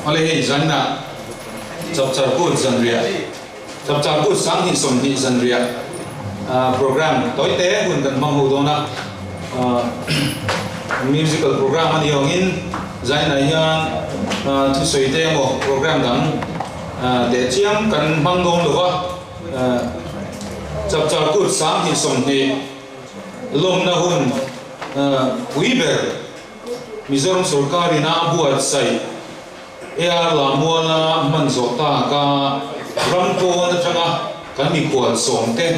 Oleh Janna chapter good Janria chapter good sang hi som hi Janria program tối tế hun kan mang hu dona musical program ani yongin Janna hian thu soi te mo program dang để chiang kan mang dong lo chapter good sang hi som hi lom na hun wiber Mizoram Sarkari na buat sai ea la muala manzota ka ramko na changa kami kual songte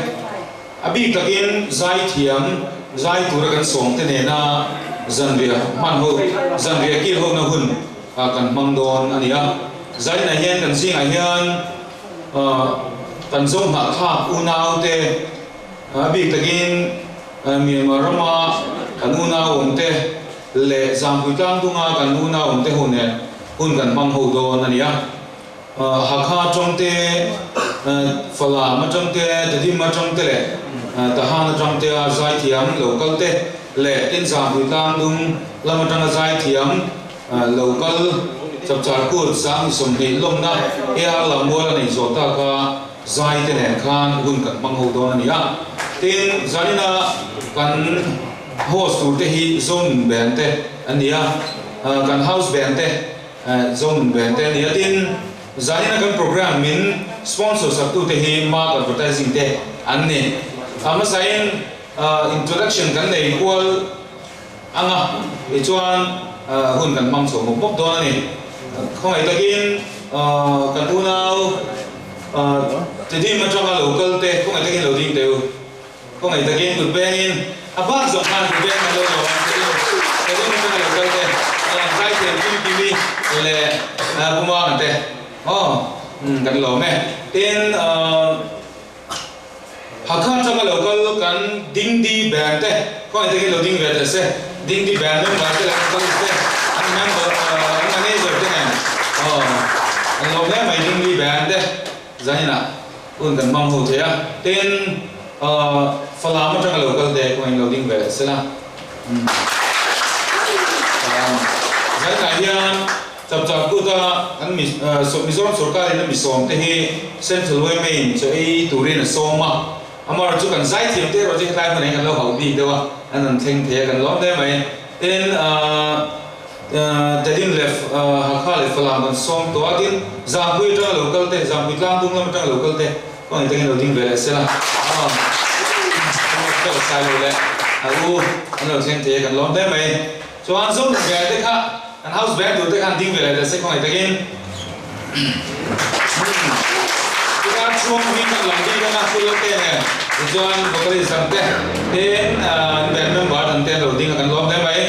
abi takin zai thiam zai tura kan songte ne na zanria manho zanria ki ho na hun kan mangdon ania zai na hian kan sing a hian kan zong ha tha unau te abi takin Myanmar kan unau umte le zampuitang tunga kan unau umte hone hun kan mang ho do na nia hakha chongte fala ma chongte tadim ma chongte le tahan chongte a zai thiam local te le tin zampuitang dung lama tang zai thiam local chapchar kur sang som hi lom na ea la mola nei zota ka zai te nen khan hun kan mang ho do na nia tin zanina kan host tu te hi zone band te ania kan house band te zone band te ania tin zanina kan program min sponsor sab tu te hi mark advertising te anne ama sain introduction kan nei kwal anga e chuan hun kan mang so mo pop do ani khong ai takin kan unau te di ma changa local te khong ai takin loading te khong ai takin tu bangin abang zo kan tu bang lo lo te di ma changa local te sai te TV le kuma te kan lo me tin hakha changa local kan ding di band te khong ai takin loading ve te se ding di band lo ma te la kan se an member an manager te ne an lo me mai ding di band te zanina un kan mang ho the ya tin fala ma changa local te ko in loading ve se la zai ka hian chap ku ta an mi Mizoram Sarkar in mi som te hi central way main che ai turin som ma amar chu kan zai thiam te ro ji khai ma nei kan lo hau di dewa an an theng the kan lo de mai tin dadin left hakha le fala kan som to adin zampui ta local te zampui tlang tung lam ta local te ko ai te loading ve se la ko sai lo le an lo theng the kan lo de mai so an zo ve te kha an house band tu te kan ding ve le se ko ai te gen kita chuang ni kan lang di kan aku lo te ne chuan vocalist sam te ten band member an te loading kan lo de mai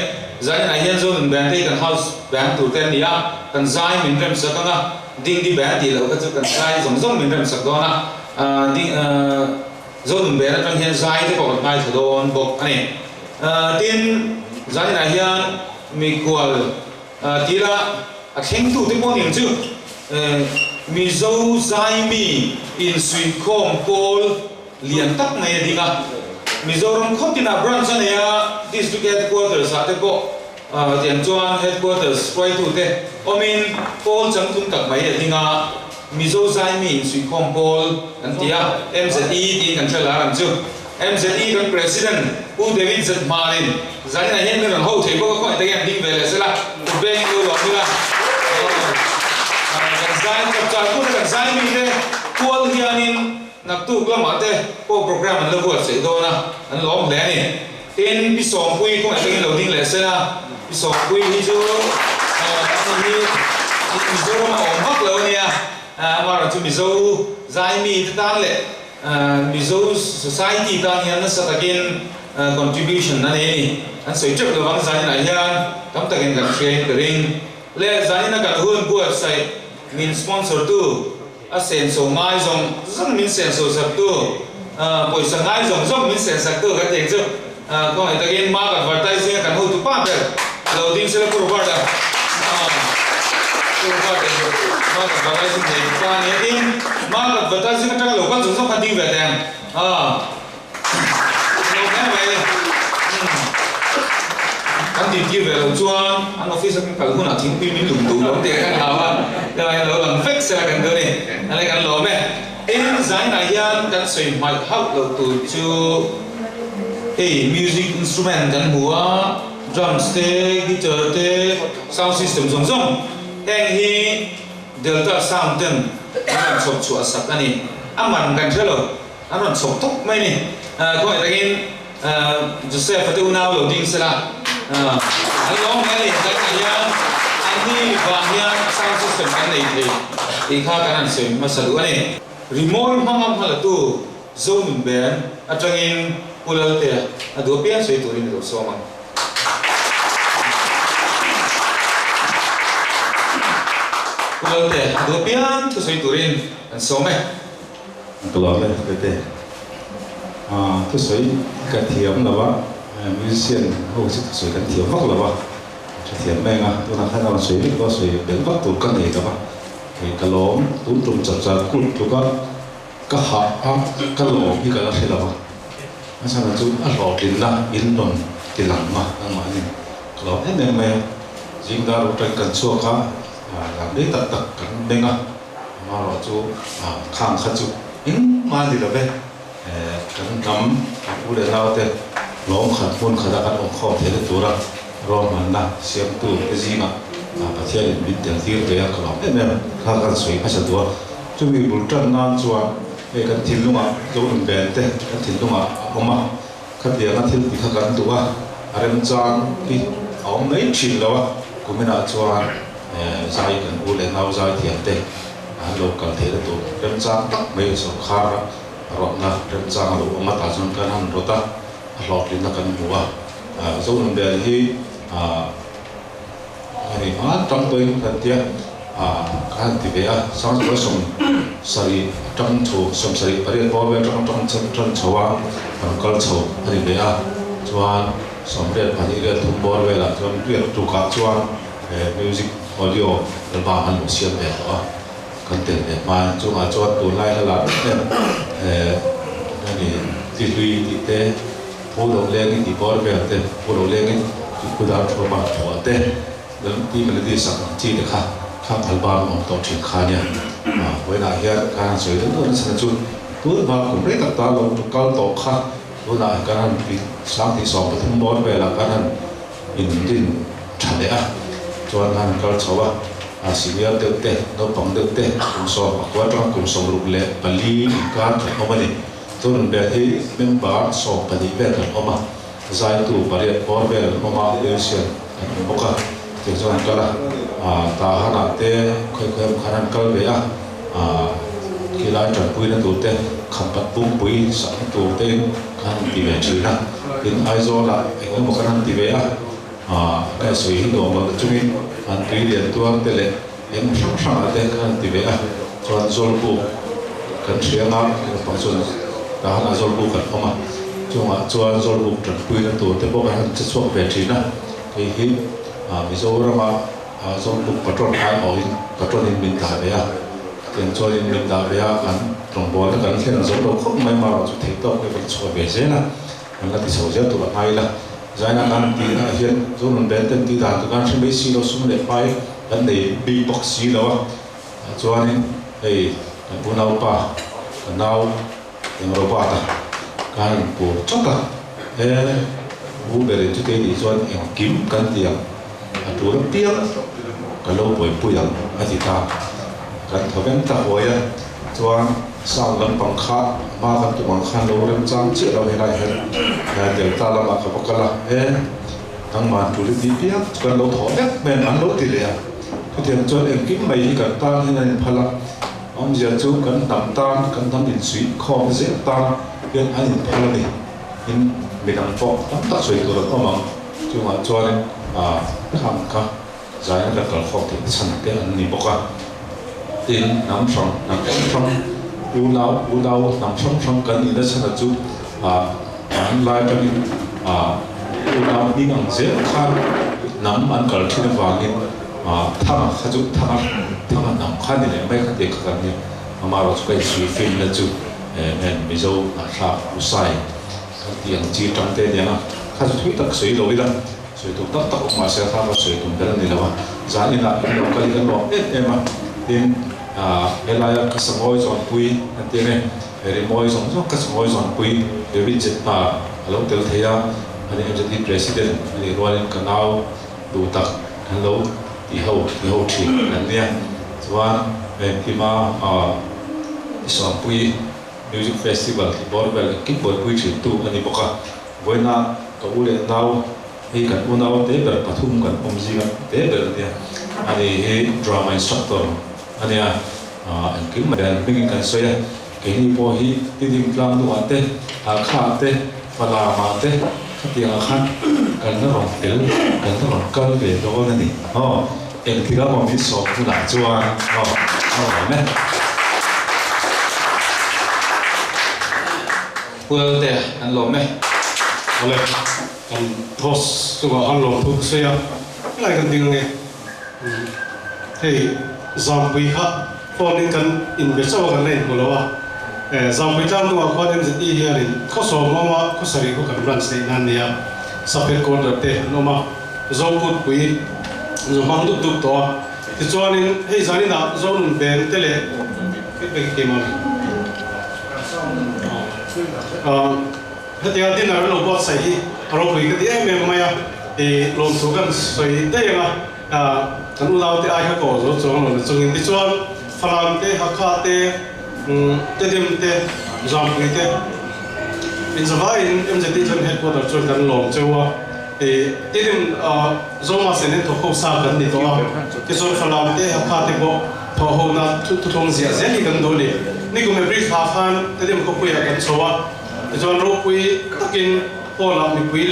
zai na hian zo band te kan house band tu te nia kan zai min rem sa ka ding di band ti lo ka chu kan zai zong min rem sa do na ding zo band kan hian zai te ko mai thodon bok ani tin zai na hian mi kwal tira a theng tu te mo ning chu mi zo zai mi in sui khom pol lian tak mai dinga Mizoram Khotina branch ania district headquarters ate ko tian chuan headquarters kwai tu te omin pol chang tum tak mai dinga Mizo zai mi sui khom pol an tia MZE ti kan chala ram chu MZE kan president U David Z Marin zai na hen ran ho thei ko ko te yan ding vele sela beng lo lo ni la kan zai chap ku kan zai mi te pol hianin nak tu klam ate ko program an lo buat se do na an lom le ni tin pi som pui ko ai loading le se na pi som pui hi chu ni zo ma om bak lo ni ma ra chu mi zo zai mi tan le mi zo society tan hian na sa again contribution na ni an soi chuk lo wang zai na hian kam takin kan train ring le zai na kan hun buat sai min sponsor tu a sen so ngai zong min sen so sab tu poi sa ngai zong min sen sak tu ka teng chu ko ai takin ma ka advertising kan hu tu pa be loading se ko ba da ko ba de ma ka advertising de pa ni tin ma ka advertising ka lo ka zong ka ding ve den lo ka mai anh tìm kia về đầu chuan anh office kan kal huna thing pi min lum tu lo te kan lawa la lo lang fix sa kan do ni ale kan lo me in zain na yan kan soi mai hau lo tu chu music instrument kan hua drums te guitar te sound system zong zong heng hi delta sound ten kan chop chu asak ani aman kan thelo aron chop tok mai ni ko takin Joseph tu nau loading sila anh nói nghe thì cái này anh đi vào nha sound system cái này thì khác cái này sẽ mà sử dụng này remote mang là tu zoom bên ở trong in ulal te ở đó phía sẽ tu lên được số mà ulal te ở đó phía tu sẽ tu lên anh số mấy cái đó là cái te tu sẽ cái thiểm là vậy musician hầu sức soi kan thiam vak lawa thiam mai nga tu na khana soi ni ko soi bel vak tu kan nei lawa ke kalom tu tum cha cha kut tu ka ha a kalom hi ka la se lawa asa na chu a ro tin la in non ti lang ma ang ma ni kalom he mai jing da ro tan kan chu ka la dei tak tak kan menga ma ro chu khang kha chu in ma di la be kan nam u le lao te lom khat mun khada kan om kho thele tura rom man na siam tu zinga pathian in bit tel tir te ka lom em kha kan soi pha tua chu mi bul tan nan chuan e kan thil lunga to un ben te kan thil lunga oma khat dia na thil ti kha kan tua arem chang ki om nei chin lawa kumina chuan zai kan u le nau zai thiam te local thele tu rem chang tak mai so khara ro na rem chang lo oma ta chon kan han rota lọt lên là cần mua dấu làm đề thì trong tôi thân thiết các thì về sáng sớm sớm sari trong chỗ sớm sari ở đây có về trong chỗ ăn còn có chỗ thì về choan sớm đến phải đi lên thùng bò về là trong việc tụ các choan music audio là ba hắn một xiên về đó cần tiền để mà choan tụ lại là thì tùy thì thế phố đầu lên thì có về thế phố đầu lên thì cứ đào cho mà cho thế đến khi mình đi sang chi được khác album một tổ chức khác nha với lại hiện càng sửa đến hơn sang chút cứ mà cũng rất là ta lòng cao tổ khác với lại cái hàng thì sáng thì sòng cái thông bón về là cái hàng in trả lệ cho anh hàng cao cháu sĩ nghĩa được thế nó bằng được thế cũng so qua trong cũng sống lục lệ và lý cái không bao giờ tôi để thấy mình bảo so phải đi về thật không mà giải tu phải đi bỏ về không mà điều xuyên không cả thì cho anh cái là ta hana te khơi khơi khả năng câu về khi lại trở quy nó tụt te khăm bắt bung bui sẵn tụt te khả năng đi về chữ na đến ai do lại anh một khả năng đi về cái suy nghĩ đồ mà chúng mình anh tùy điện tuang te lệ em sẵn sàng te khả năng đi về cho anh zol bu cần xuyên ngã bằng zol đó là zol bu cần không mà cho zol bu trở quy nó tụt te bộ cái chất số về chữ na thì hi ví dụ là mà zol bu patron hai ở patron in mình ta về tiền cho in mình ta về anh trong bộ nó cần thêm zol bu không may mà cho thấy tốt cái vật số về thế na mình là thì số giờ tụi hai là giải năng ăn thì hiện zol mình bên tên thì ta tụi anh sẽ biết xí lo xuống để phải vấn đề bị bóc xí lo cho nên hey bu nào pa nào yang roba ta kan bu chota bu bere tu te di zon yang kim kan tiang tu ram tiang kalau boy puyang ati ta kan thoben ta boya chuan sang lam pang kha ma kan tu mang khan lo ram chang che lo he lai he del ta lama ka pakala nang man tu di pia kan lo tho nek men an lo ti le tu tiang chuan em kim mai kan ta ni nan phala ông giờ chú cần đắm tan cần đắm in suy kho dễ tan bên anh in phala này in mình ăn phô đắm tắt suyตัวเราmà chú mà cho nên tham cả giải là cần phô thì sẵn cái anh này bốc ra tin nắm sống u lao nắm sống cần in đó sẵn là chú anh lại cho nên u lao đi ngang dễ khăn nắm anh cần khi nó vàng in thằng 가족 thằng nằm khăn thì mấy cái việc khác nhau mà rồi cái suy phim là chú nên bây giờ là sao sai tiền chi trong tiền nhà khác chú thích đặc suy rồi đó soi tu tak tak ma se tha soi tu bel ni lawa za ina lo kali kan lo ema tin elaya kasangoi zon pui antene eri moi zon zon kasangoi zon pui evi jet pa alo tel theya ani MZT president ani roalin kanau du tak hello ti ho thi an nia chuan kima isom pui music festival ki borbel ki bol pui chi tu ani boka voina ka ule nau he kan unau te ber pathum kan omji kan te ber nia ani he drama instructor ania an kim dan bigi kan soya ke ni po hi ti dim tlang du ate a kha te pala ma te khati a khan kan na rong tel kan na rong kal ve do na ni en ki ga mo mi so ku na chuan ne well there an lo me ole kan thos so ga an lo thuk se ya lai kan ding nge hey zambi ha phone kan in be so kan nei ko lo wa zambi tam no ko den zi hi ali ko so ma ko sari ko kan ran sei nan ya sapet ko te no ma zo put pui zo mang duk duk to ti chuanin hei zani na zo nun ben tele ke ma hetia din na lo bot sai hi ro pui ka ti em maya lom thu kan soi te nga kan u lao te ai ka ko zo chong lo chung in ti chuan phalam te hakha te te dim te zam pui te in zawai in MZT jan headquarter chuan kan lom chewa ti dim zoma senen to ko sa kan ni to ti chuan phalam te hakha te bo tho ho na thu thong zia zia ni kan do le ni ko me brief ha khan te dim ko pui kan chowa ti chuan ro pui takin po la mi pui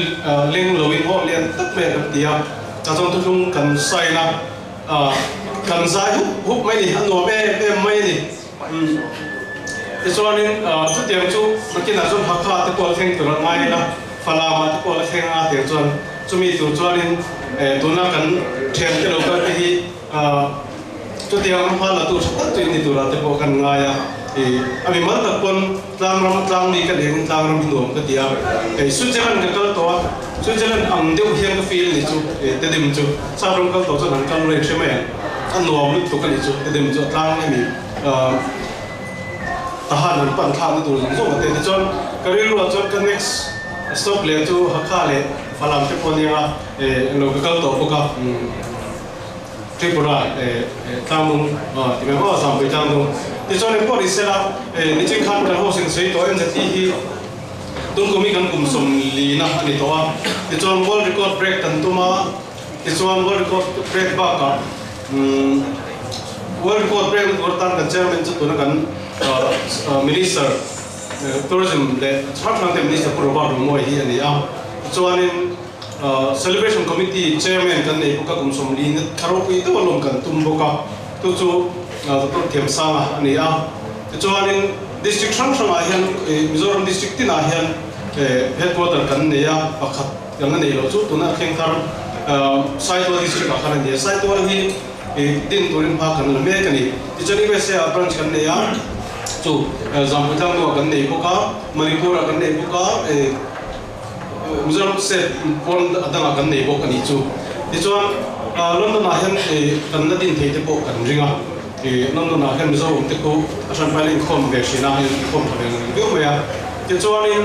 leng lo in ho lian tak me kan tia cha chong thu thong kan sai na kan zai hup mai ni an no me mai ni ti chuan in chu tiang chu makin a chu hakha te ko theng tur ngai na falama te ko theng a te chuan chumi tu chuan in tuna kan thiam te lo ka hi chu tiang ma la tu tak tu ni tu ra te ko kan ngai ami man ta kon tlang ni ka deng tlang ram du ka tia Switzerland ka kal to Switzerland ang deu hiang ka feel ni chu te dim chu sa ram kal to chu nan kan re chema an no mi tu ka ni chu te dim chu tlang ni tahan an pan thang tu zong zong te chon ka ri lu chon ka next stop le chu hakha le falam te ponia lo ka kal to ko ka Tripura tamung ti me ho sam pe tamung ti chon ko ri sela ni chin khan kan ho sing sei to MZT hi tung ko mi kan kum som li na ani to ti chon world record break tan tuma ti chon world record break ba ka world record break ko tan kan chairman chu tu na kan minister tourism le Department minister pro ba mo hi ani chuan in celebration committee chairman kan nei ka kum som li tharo pi to lom kan tum boka tu chu to thiam sa ani chuan in district sang a hian Mizoram district tin a hian headquarter kan nei pakhat kan nei lo chu tuna kheng thar Saitwa district a khan nei Saitwa hi tin turin pha kan me kan ni tichani be se branch kan nei chu zamputang to kan nei boka Manipur kan nei boka Mizoram se pon adanga kan nei bok ani chu ti chuan London a hian kan na din thei te bok kan ringa London a hian Mizoram te ko asan filing khom ve shina hian khom thave ngi du me ya ti chuan in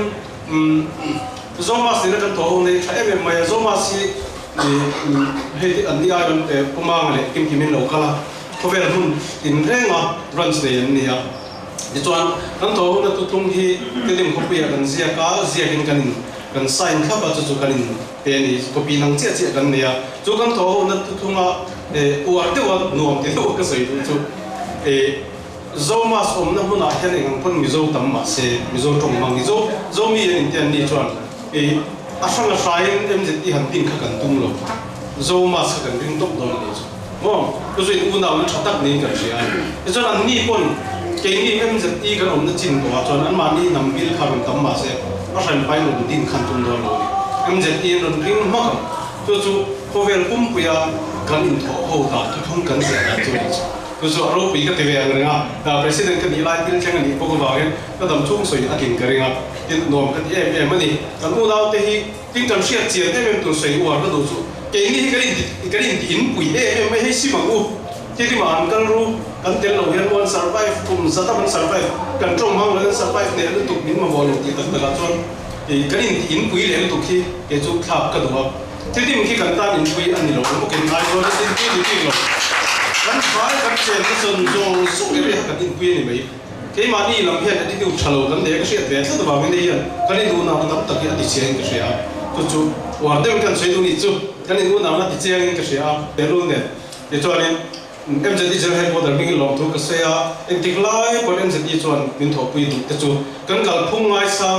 zoma sina kan to nei tha em mai zoma si he an ni ai ban pumang le kim kimin lo kala khovel hun in renga runs nei an ni ya ti chuan kan to na tu tung hi te dim khopi kan zia ka zia hin kan kan sign khaba chu kan in pe ni copy nang che che kan nia chu kan tho na tu thunga uar te wa nuam te lo ka sei chu zo ma som na huna hian eng pon mi zo tam ma se mi zo tong mang mi zo mi in tian ni chuan a sang a sai MZT han tin kha kan tum lo zo ma sa kan ring tok don ni chu mo ku zui u na un thatak ni kan sia chuan an ni pon ke ni MZT kan om na chin ko chuan an ma ni nam bil kha tam ma se a ran pai lo din khan tum do lo MZT ron ring ma ka chu khovel kum puya kan in tho ho ta thu thong kan se chu คือส่วนรูปปีก็ตีเวียงเลยนะแต่ president ก็นี่ไล่ที่นั่นเช่นกันนี่พวกเราเองก็ทำช่วงสวยอาทิตย์กันเลยนะที่นวมกันมันนี่แต่เมื่อเราที่ที่จำเสียเจียนเป็นตัวสวยว่าก็ดูสุเก่งนี่ก็ได้หินปุ๋ยไม่ให้สิมังอูที่มันกันรู้กันเตลเราเห็นวัน survive กลุ่มสัตว์มัน survive กันตรงห้องแล้ว survive เนี่ยเราถูกมินมาบอกที่ตั้งแต่ละส่วนก็ได้หินปุ๋ยเลยถูกที่เกี่ยวกับขับกันตัวที่มันที่กันตาหินปุ๋ยอันนี้เราไม่เก่งอะไรเราได้ที่เรากันฟ้ากันเจนที่ส่วนจงสุกเรียกกันหินปุ๋ยนี่ไหมที่มานี่ลำเพียรที่ดูฉลองกันเด็กก็เสียแต่ถ้าตัวไม่ได้ยันกันนี่ดูน้ำน้ำตะกี้ที่เชียงก็เสียจู่ๆวันเดิมกันใช้ดูนี่จู่กันนี่ดูน้ำที่เชียงก็เสียเดี๋ยวรู้เนี่ยเดี๋ยวจวนนี้MZD จะให้พอดมิ่งลงทุกเสียอินทิกไลพอ MZD ชวนมินถอปุยดูแต่จู่กันกัลพุ่งไว้สร้าง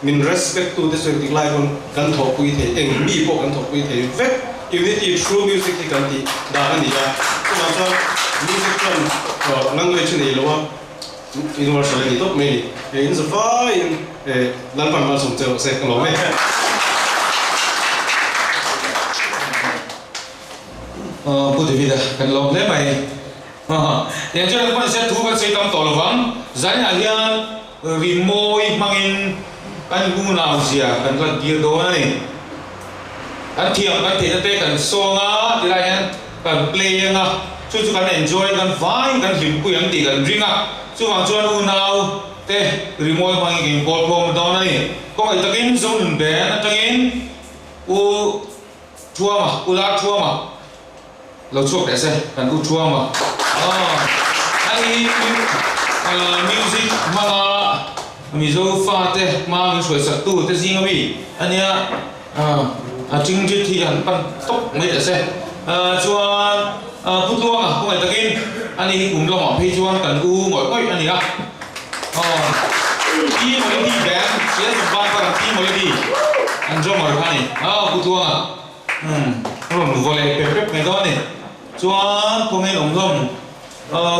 มิน respect ตัวแต่ส่วนอินทิกไลคนกันถอปุยเทเองมีพวกกันถอปุยเทเวก unity true music ที่กันที่ด่ากันดีนะก็มาจาก music ชวนlanguage นี่หรือว่า universal นี่ต้องมีin the fine หลังผ่านมาสมเจอเสกกันหรอไม่พูดถึงนี่กันลองได้ไหมอย่างเช่นคนเสียทุกคนใช้คำต่อระวังใจอย่างเงี้ยรีโมยมังอินกันกูน่าเสียกันก็เกี่ยวด้วยนี่กันเที่ยงกันเตะเตะกันโซ่งอ่ะที่ไรเนี่ยกันเพลงอ่ะช่วยกัน enjoy กันไฟกันหิมกุยังตีกันริงอ่ะช่วยชวนกูน่าเตะรีโมยมังอินบอลพอมตอนนี้ก็ไอ้ตะกินส่งหนึ่งเบนตะกินกูชัวมากูรักชัวมาเราชอบแต่เซ่กันกูชัวมาอันนี้มิวสิกมามีโซฟาเตะมามีสวยสักตู้แต่จริงอ่ะพี่อันเนี้ยจริงๆที่อันปันตกไม่แต่เซ่ชวนพูดตัวอ่ะพวกไอ้ตะกินอันนี้กลุ่มเราหมอพี่ชวนกันกูหมดก็อันนี้ละที่มันดีแบงเสียสมบัติกันที่มันดีอันจอมาดูนี่พูดตัวอ่ะเราหนูก็เลยเป๊ะๆไม่ได้เนี่ยชวนพวกนี้หลงล้ม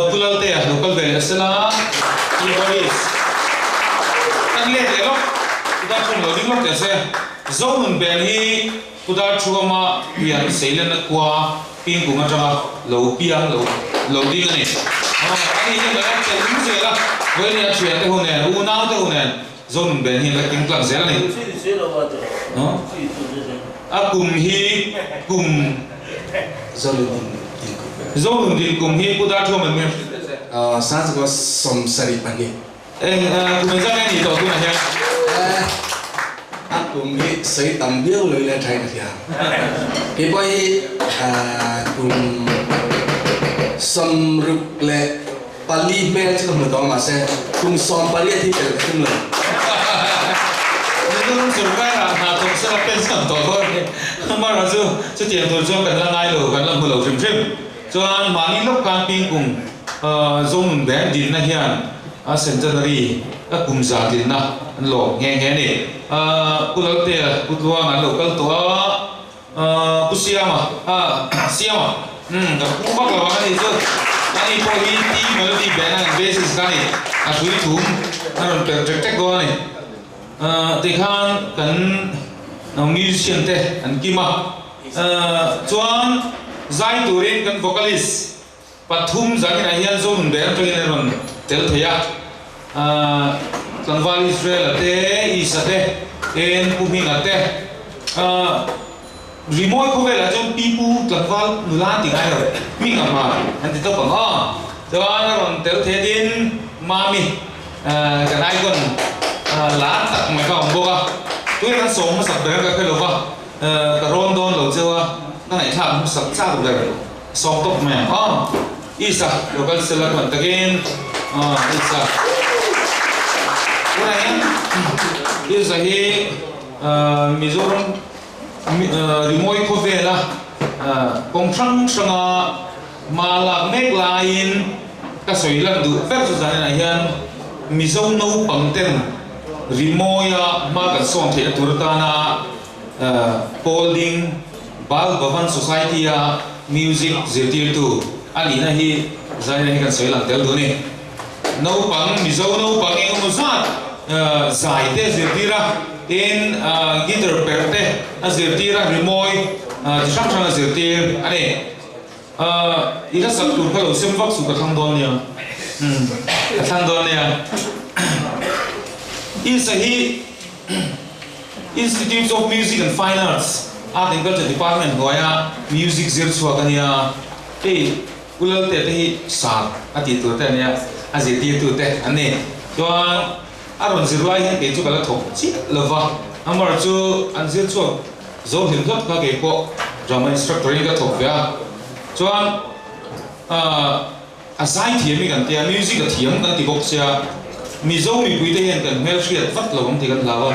พูดแล้วเตะลูกเบลเซล่าที่บริสอันเล็กเลยก็พูดถึงเราดิ้งล็อกแต่เซ่โซนเบลฮีพูดชัวร์มาเพียงเซเลนกว่าพิงกุ้งจังเราเพียงเราดิ้งนี่อันนี้ยังไงแต่ดิ้งเสร็จละเวลาเชียร์เตะหัวเนี่ยอูน่าเตะหัวเนี่ยโซนเบลฮีเราดิ้งกลางเสร็จละนี่กลุ่มฮีกลุ่มZon din kum hi puda thua man mem sa ko som sari pani kum za ni to tu na ya kum hi sei tam biêu loi le thai na ya ke boy kum som rup le pali me chu mo dong ma se kum som pali thi pe kum leนี่ต้องสุดท้ายหาตรงสลับเป็นสามต่อคนมาเราจะเตรียมตัวช่วงกันละไงหรือกันละมือเราชิมส่วนมานี่ลูกการพิงกุ้งโซนแบนดินนะเฮียนเซนเตอรี่กลุ่มจากดินนะหลอกแง่ๆนี่กูเราเตะกูตัวงานหลอกก็ตัวกูเสียมาเสียมากับกูบอกเราว่านี่คืออันนี้พอฮีทีเมโลดี้แบนด์เบสิสกันนี่ช่วยทุ่มนั่นเป็นเทคตัวนี่ที่ข้างกันมิวสิชันเตะอันกี่มาส่วนใจตัวเองกัน vocalist ปฐุมจากไหนยันโซนเบนตัวนี้มันเตลเทียสังวาลิสเรลเตอีสเตเอ็นภูมิงเตรีโมทเขาเวลาจนปีปูสังวาลนุลาติไงเลยมีกันมาอันที่ต้องบอกแต่ว่าเราเตลเทียดินมามีกันไอ้คนล้านตักไม่เข้าบอกว่าตัวนั้นส่งมาสับเดือนก็แค่รู้ว่ากระโดดโดนหรือเจ้าว่านั่นไหนทำสับซาตัวเดียวสอบตกแม่อีสักเดี๋ยวก็เสร็จแล้วก่อนตะเกียนอีสักวันนี้อีสักที่มิโซรัมรีโมทโคเวล่ะกงช่างช่างมาลักเมกไลน์ก็สวยลังดูเฟซสุดท้ายนะเฮียนมิโซโน่ปังเต็มรีโมยมากันส่งที่ตุรตานาโพลิงบาลบัฟัน society มิวสิกเซติลตูอันนี้นะฮีใจนะฮีกันสวยหลังเดียวดูนี่โน่ปังมิโซโน่ปังเองมุสัตใจเตเซติระเอ็นกินเตอร์เปอร์เตเซติระรีโมยที่ช่างเซติลอันนี้ ina sak tur khalo sem vak su ka thang don nia ka thang don nia in sahi Institute of Music and Fine Arts Art and Culture Department hoya music zir chua kania te ulal te te sa ati tu te nia azi ti tu te ane chuan aron zirlai hen ke chu kala thok chi lova amar chu an zir chu zo hin thot ka ke ko drama instructor ka thok ya chuan a sai thiam kan tia music a thiam kan ti bok sia mi zo mi pui te hen kan mel hriat vat lo ti kan lawa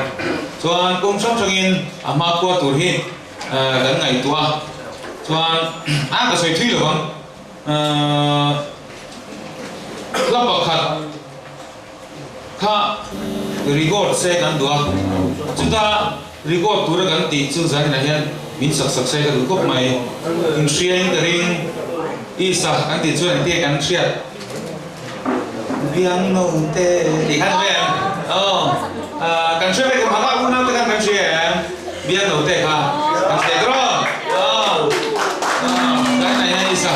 chuan kum sam changin ama kwa tur hi kan ngai tua chuan a ka soi thui lo la pakhat kha record se kan dua chuta record tur kan ti chu zan na hian min sak sak se kan kop mai in shrian the ring isa kan ti chuan ti kan hriat biang no te ti kan ve kan hriat ke ma ka una te kan hriat biang no te kha kan te dro kan na ya isa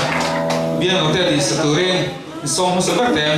biang no te di saturin som sa bartem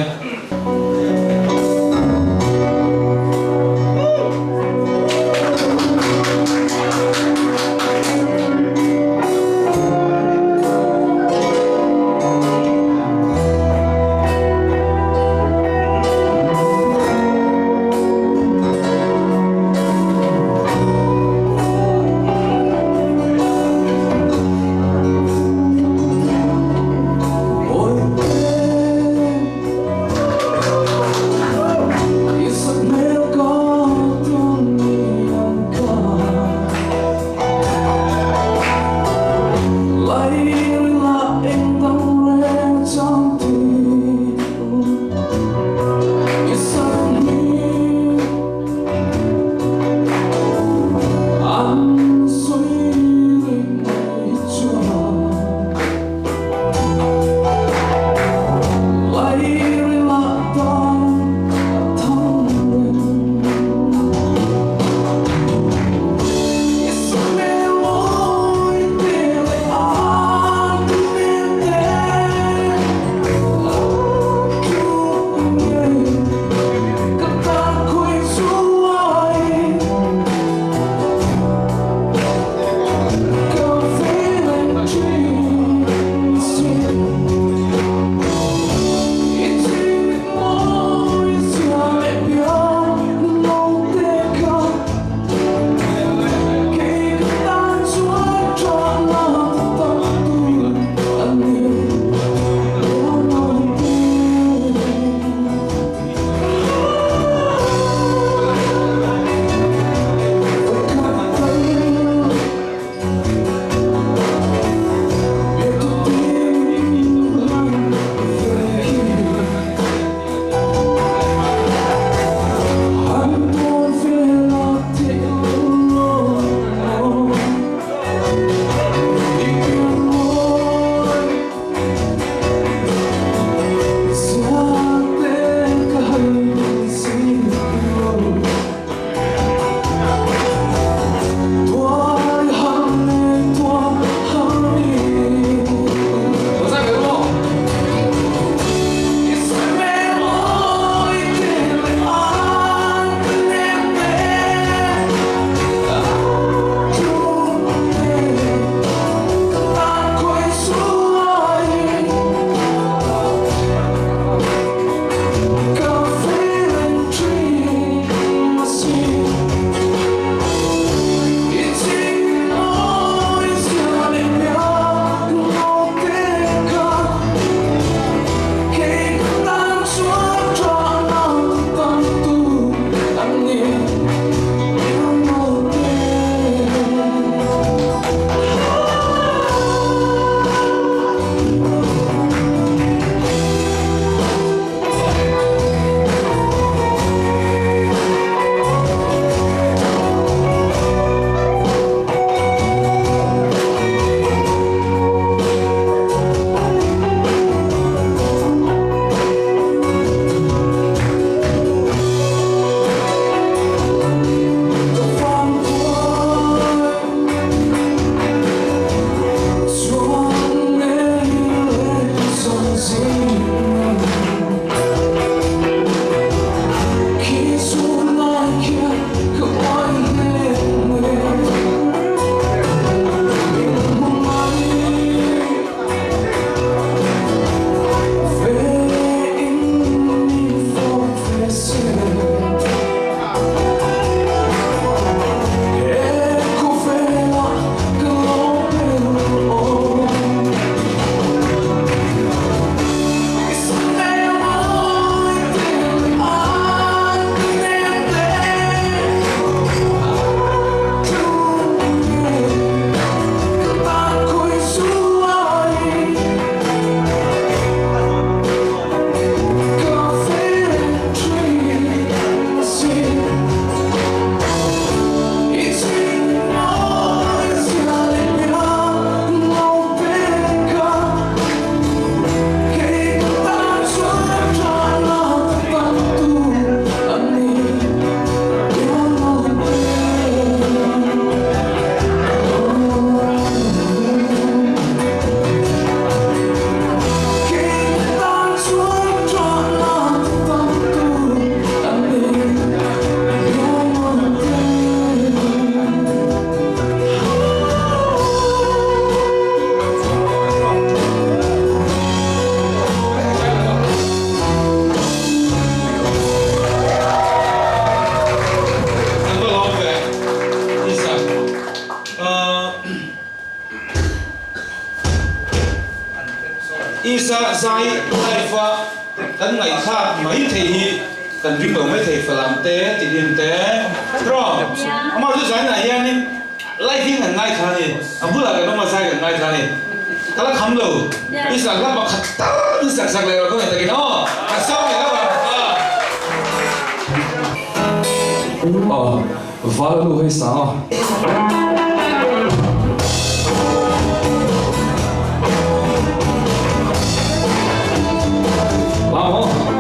isa zai laifa kan ngai kha mai thei kan ri ko mai thei falam te tilim te tro ama ju zai na hian ni laifing an ngai kha ni abula ka no ma sai kan ngai kha ni kala kham lo isa la ba khat ta isa sak le ko ta ki no ka sau ni la ba vale no rei sao vamos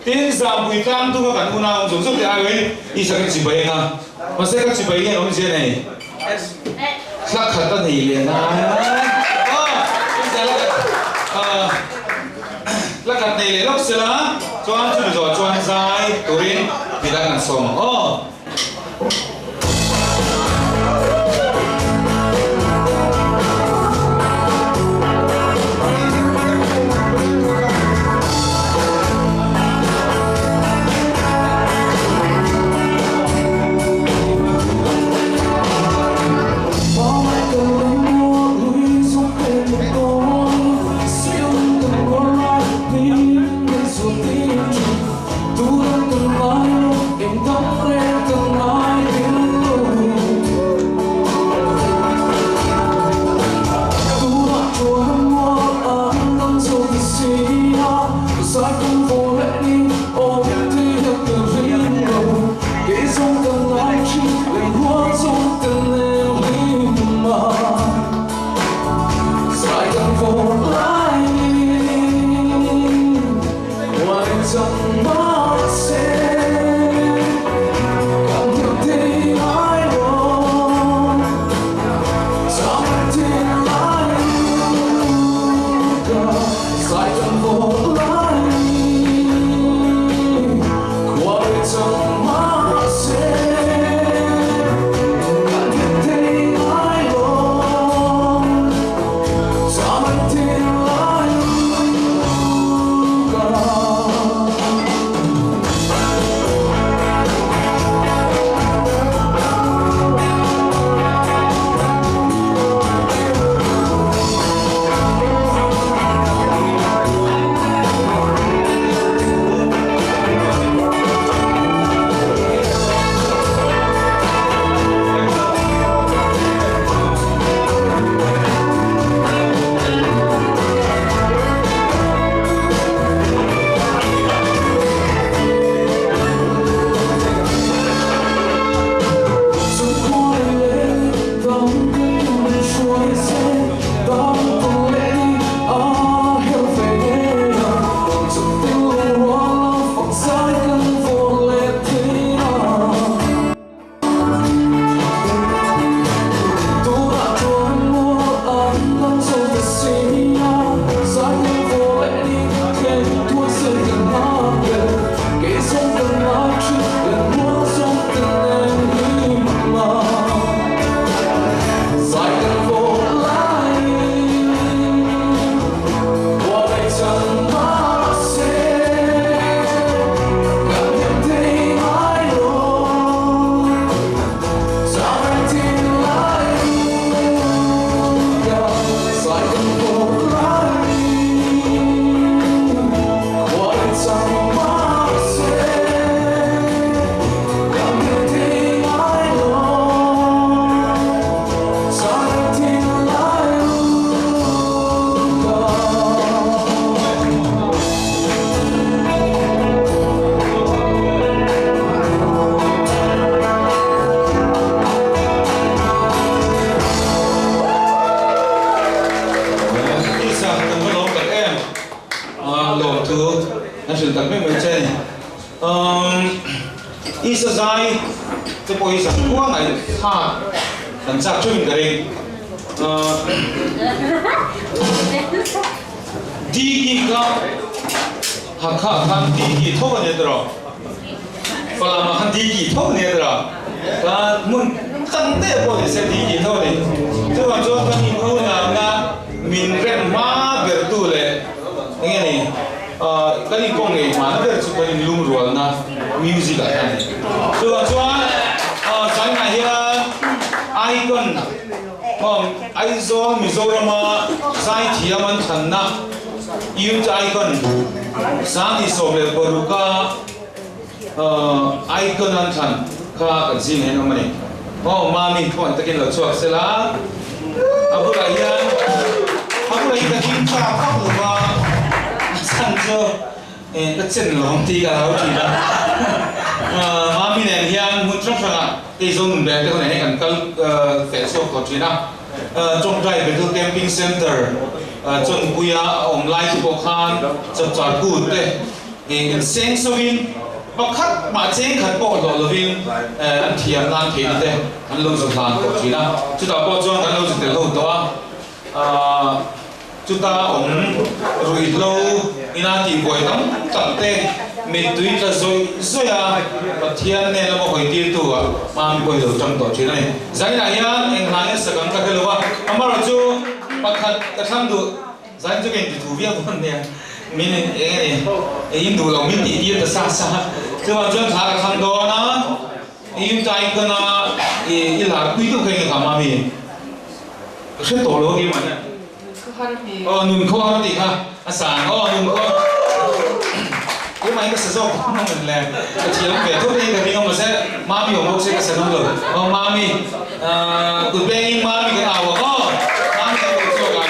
tin giảm bùi cam tu có cảnh u nào giống giống thì ai ấy đi sang cái chỉ bày à mà sẽ cái chỉ bày nghe ông gì này lắc khẩn tân thì liền lắc khẩn này lắc xí lá cho anh chú được cho anh dài tối thì đang ăn xong Tu tu anh sẽ tập mấy mình chơi isa zai te poi sa kuang ai ha dan sa chuin garing digi ka hakha kan digi thoba ne dro pala ma kan digi thoba ne dro ka mun kan te po se digi thoba ne tu wa jo kan ni ko na min ren ma ber tu le nghe này cái gì công nghệ mà nó được chụp hình lung rồi na music à rồi cho sáng ngày icon Aizo Mizoram sai thiam an than na youth icon sang is of the Baruka icon an than ka kan jing he no mani mami point takin lo chuak sela abu la ka kin pa khap lo ba san jo cái chân lòng ti cả hậu chỉ đó mà mình này hiện muốn trong rằng cái zone về cái này cần cần phải số có chuyện nào trong trái về cái camping center trong buổi online thì bốc han chập chạp cút đấy cái sen số vin bác khách mà trên khách bộ đó là vin anh thiam nan thiam đấy anh lâu rồi làm có chuyện nào chúng ta bao giờ anh lâu rồi từ lâu đó chúng ta rồi lâu ina thì quay lắm tận thế mình tuy là rồi và thiên này là một hồi tiêu tụ mà mình quay được trong tổ chức này giải này nhá anh nói sẽ cần cái lâu à mà rồi chú bắt cái tham được giải cho cái thủ việc của mình nè mình này in đủ lòng mình đi đi xa xa chứ mà chúng ta cái tham đó nó in tại cái nó là quý tộc cái gì mà mình sẽ tổ lối cái mà nè nun kho thì ha sáng nun kho cái máy cái sử dụng không mình làm chỉ là về thuốc đi cái mình mà sẽ mami của mình sẽ cái sử dụng được mami từ bên mami cái nào mami cái sử dụng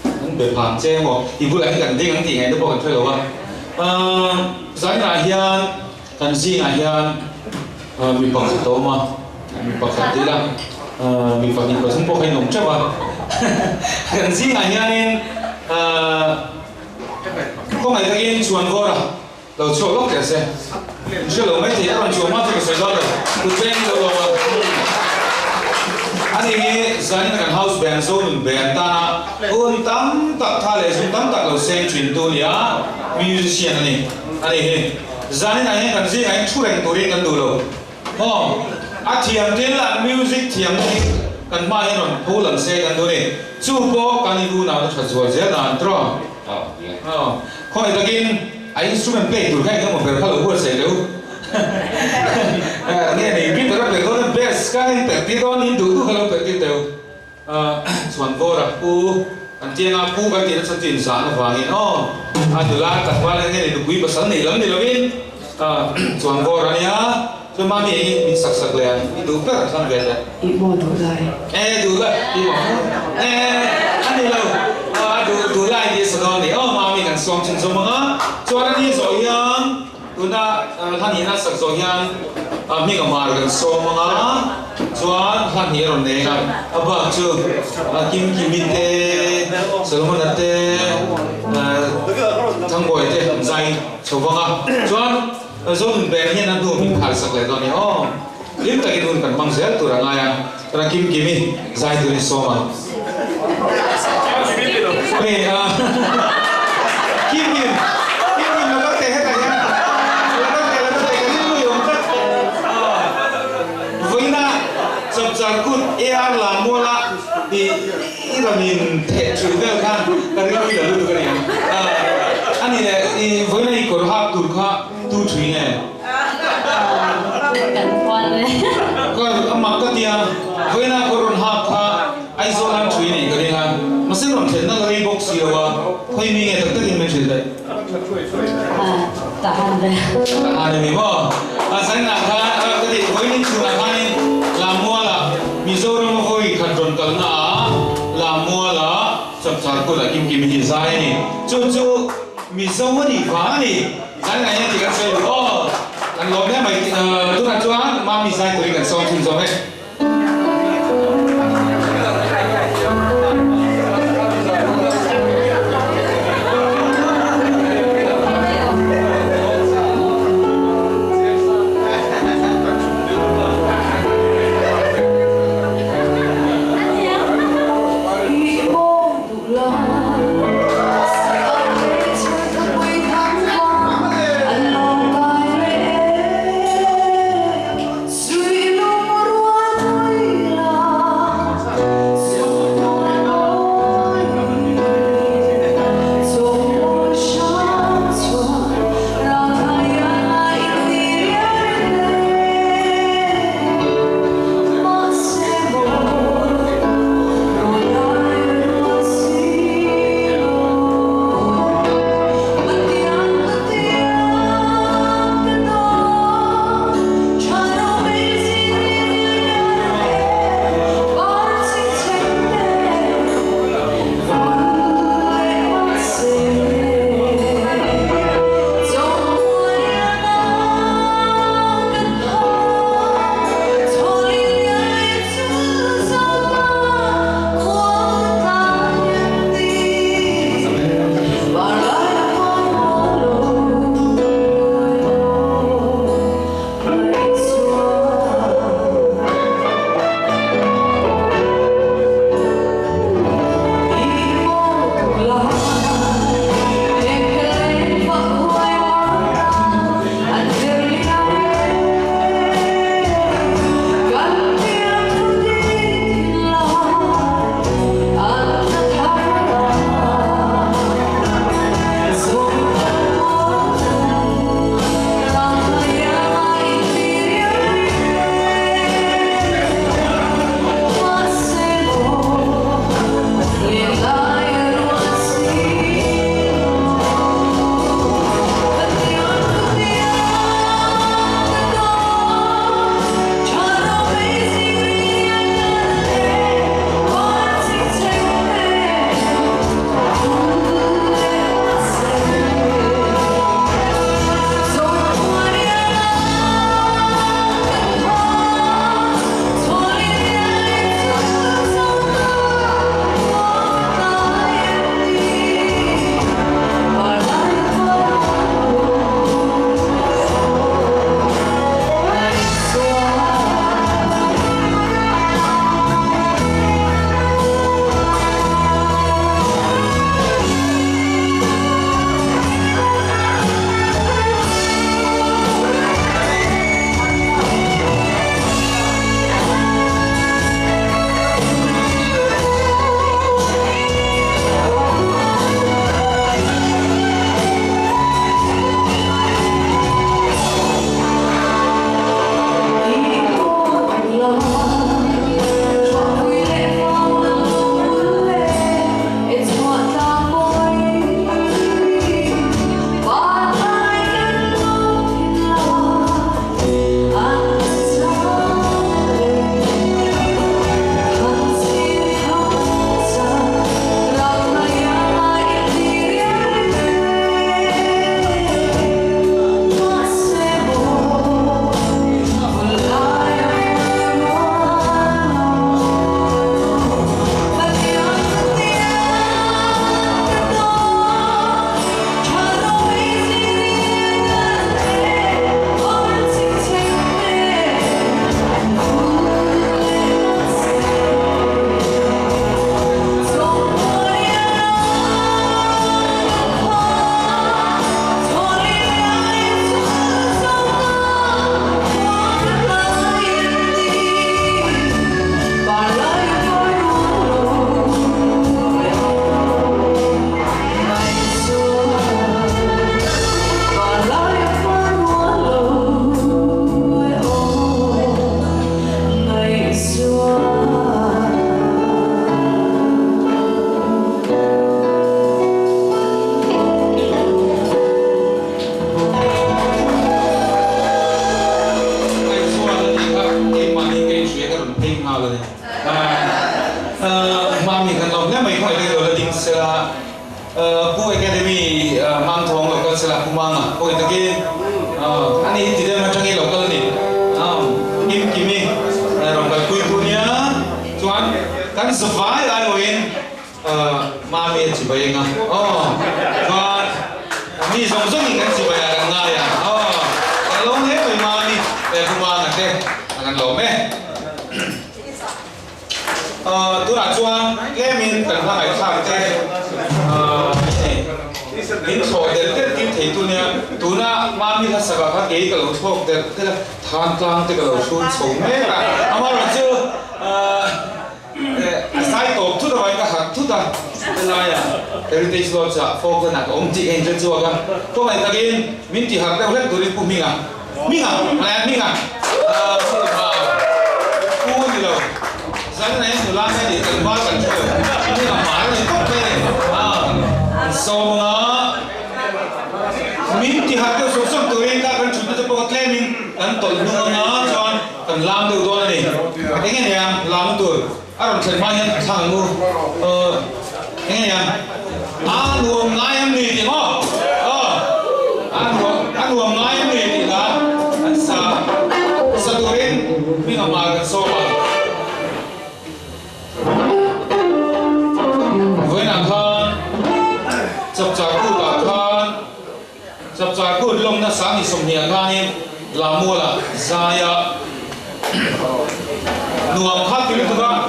anh về phản che mà ibu lại gần đi gần thì ngày đó bỏ cái thôi rồi giải là hiền cần gì là hiền mình bằng sự mà mình bằng sự tí là mình phải nhìn vào trong bộ hay nồng chắc mà cần gì là hiền nên không phải cái chuồn vô rồi đầu chuồn lóc kìa xem chưa lâu mấy thì đã còn chuồn mất thì phải rồi cứ chen rồi anh ấy giải là cái house band số mình band ta ôn tắm tập tha lệ dùng tắm tập đầu sen chuyển tu nhá musician này anh ấy giải này cần gì anh chú đánh tôi đi cần đủ rồi thiam thế là music thiam đi cần mai rồi phố lần xe cần tôi đi chú bố cần đi nào thật rồi dễ là trò không phải cái instrument play tụi khách không một phải hello word sẽ đâu nghe này biết rồi phải có cái bass cái phải biết đó nên đủ hello phải biết đâu soạn vô rồi anh chị ngáp cái tiền nó tiền sản nó vàng anh từ lá đặt qua lên nghe này được quý bớt sáng này lắm thì là biết soạn vô rồi nhá cho mà mình sặc liền mình đủ cái làm về đấy ibu đủ lại đủ lại anh đi đâu đủ lại đi sau này mà mình cần xong chân xong mà cho anh đi rồi nhá tụi ta hắn hiện sặc rồi nhá mình còn mà cần xong mà cho hắn hiện rồi này vâng chưa kim min tê Solomon tê thằng boy tê dây số vâng cho zo mình về hiện anh mình khai sặc lại rồi nhá lim cái đun cần mang dễ tụi anh ai ra kim mi dây tụi số mà Kim nó có thể hết rồi nhá. Nó có thể cái người ông tất. Với na sập cút air là mua la thì là mình thể chửi về kan cái người là được cái này. Anh này với này có học tụt kha tu chửi này. cần quan đấy Có mặc cái tia với na córon học kha ai zo làm chửi này cái này mà sẽ làm thế nào cái box gì đó thôi mình nghe tất cả những chuyện đấy tahan deh anh em mà sáng nào cái gì với những chuyện này làm mua là Mizoram hồi khăn tròn cẩn na làm mua là sắp sắp cô là kim hiện sai này chú Mizoram đi phá này sáng này thì cái gì anh lột đấy mày tôi là chú ăn mà mình sai tôi cần xong chung rồi đấy Suy sila pu academy mang thong local sila kumanga ko itagi ani tidak macam ini local ni kimi local kui punya cuan kan survive I win mami cibayanga cuan kami song kan cibayanga ngaya kalau ni mami kumanga teh akan lome tu nak cuan kemin kan hai khang teh in thoi del te tim thei tu nia tu na mami la saka kha ke ka lo thok te te than tlang te ka lo sun chou me ka amara chu sai top tu da vai ka hak tu da na ya heritage lodge a fok na ka om ti en chu chu ka to mai takin min ti hak te le tu ri pu minga ku ni lo san na su la ne ni kan ba kan chu ni ka ma ni ko pe so nga min ti hak te so so tu ren ka kan chu te po ka claiming kan tol nu nga chuan kan lam du do ni enge ne lam tu aron chen ma yan thang mu enge ya nuam ngai am ni ti ngo nuam ngai am ni ti la an sa tu ren mi nga ma kan so ba với nàng khan chập chả cút cả khan chập chả cút lông nó sáng thì sùng nhẹ khan em là mua là zaya nuông khác tiếng thứ ba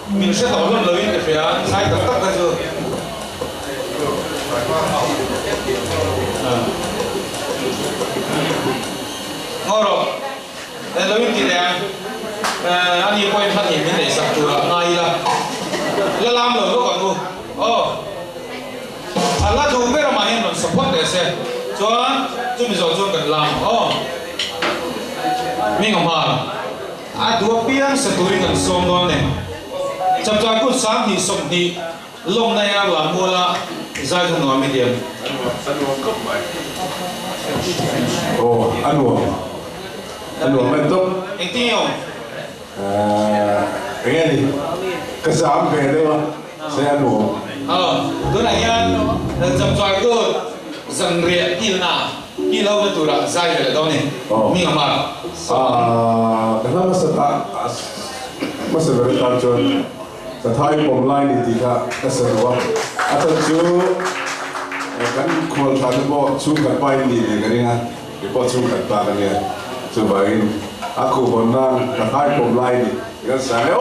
mình sẽ tạo luôn lời để phải sai tất tất cả rồi ngon rồi lời thì nè anh đi quay phát hiện mình để sắp chùa ngay là làm rồi có còn luôn Allah tu bây giờ mà hiện mình support để xem cho chúng mình cho cần làm mình không mà dua piang seturi kan song đó này chập chạp cút sáng thì sông thì lông này là mua là giải không nói medium anh mình tốt anh tin không nghe đi cái giảm về đây mà sẽ ăn uống tôi này nha chập chạp cút dần rịa kia nào kia lâu mới tụi đã giải về đó này mình không mà karena masa beritahuan tetapi online di tiga keseruan atau ju kan kalau tadi bawa cungkat pain di keringan di bawa cungkat pakai ya cobain aku pernah tetapi online di kan saya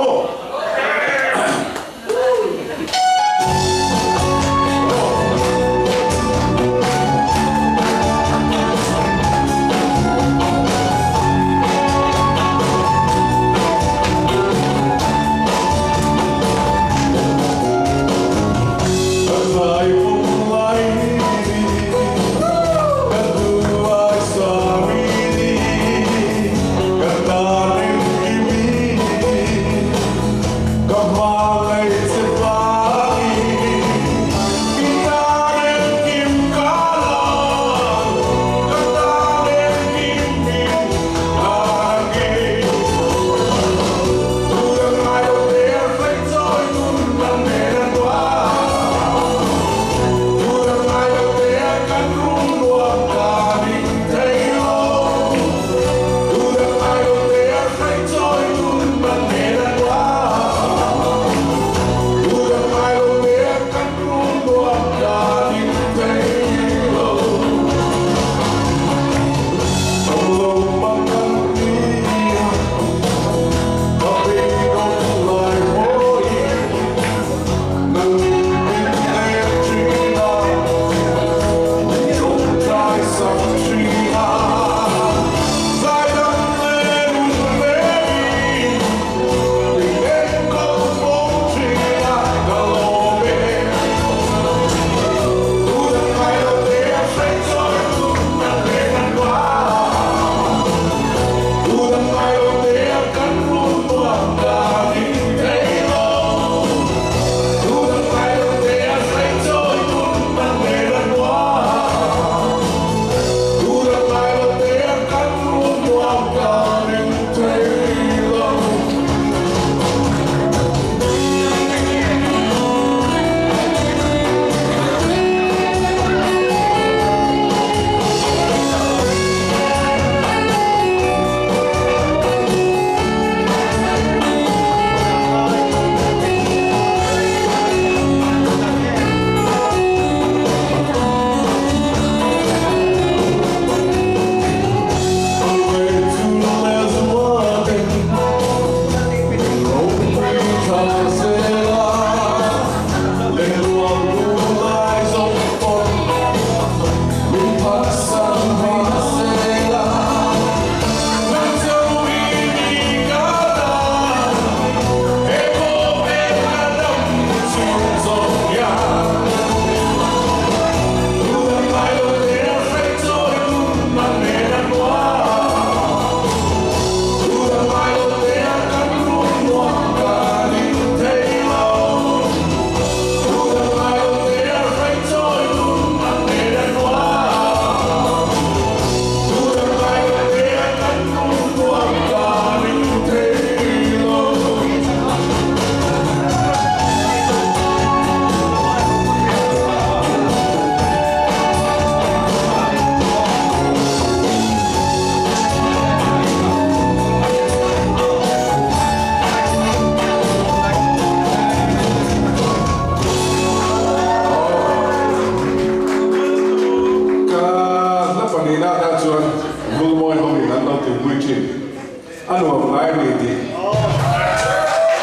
Unity.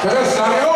Terus tayo.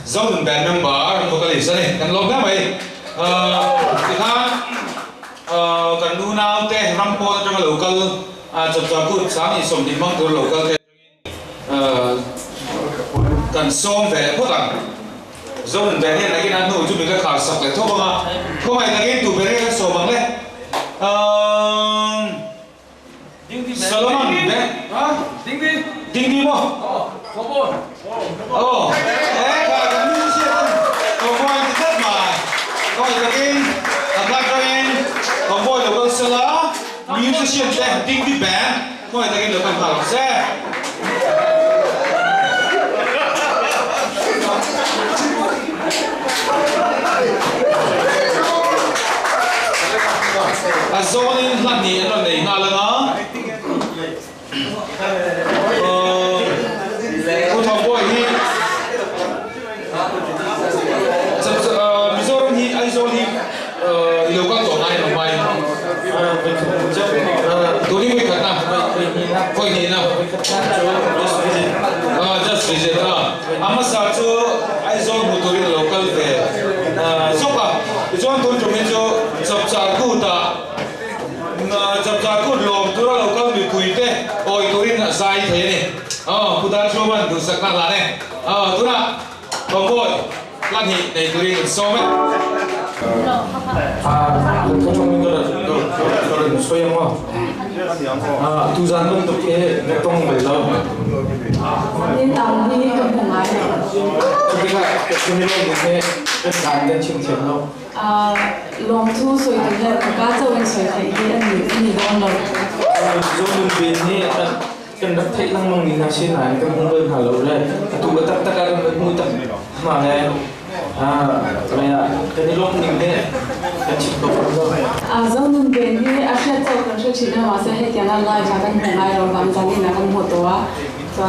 Zone band member vocalist này kan log na mai tikha kan nu naw te rampo trong local chap chap put sang isom di mang to local te kan som ve put ang zone band ne lagi na nu chu mi ka khar sak le tho ma ko mai lagi tu bere ka so bang le Solomon be ding di mo oh musician sẽ tinh đi band thôi ta cái được phần thảo xe zone là gì nó này ngà là nó cô thằng boy hi Mizoram hi Aizol hi lâu các tổ này là mày tôi đi với khát nào coi nhìn nào just Sejeta amasa chu aizo motori local ve soka chuan ton jomen jo chapcha ku ta chapcha ku lom tura local mi puite oi torin sai the ni puda choman du sakna la ne tura boy lan hi nei torin somet 그 정도는 소형화 두 잔은 이렇게 맥동 말로 nên ông đi cầm hồng ái 우리가 그늘로 이렇게 간된 칭찬로 lòng thu soi từ đây có cá trâu anh soi thấy cái anh nhìn đông rồi 저는 빈이 kan dak thai lang mang ni na sin ai kan hung ben halo re tu ba tak tak kan mu tak ma ne maya kan long ni ne kan chip ko do nun bên đi à sẽ trâu cần sẽ chỉ là hóa sẽ hết tiền online và kan hồng ái rồi làm gì là kan một tổ á cho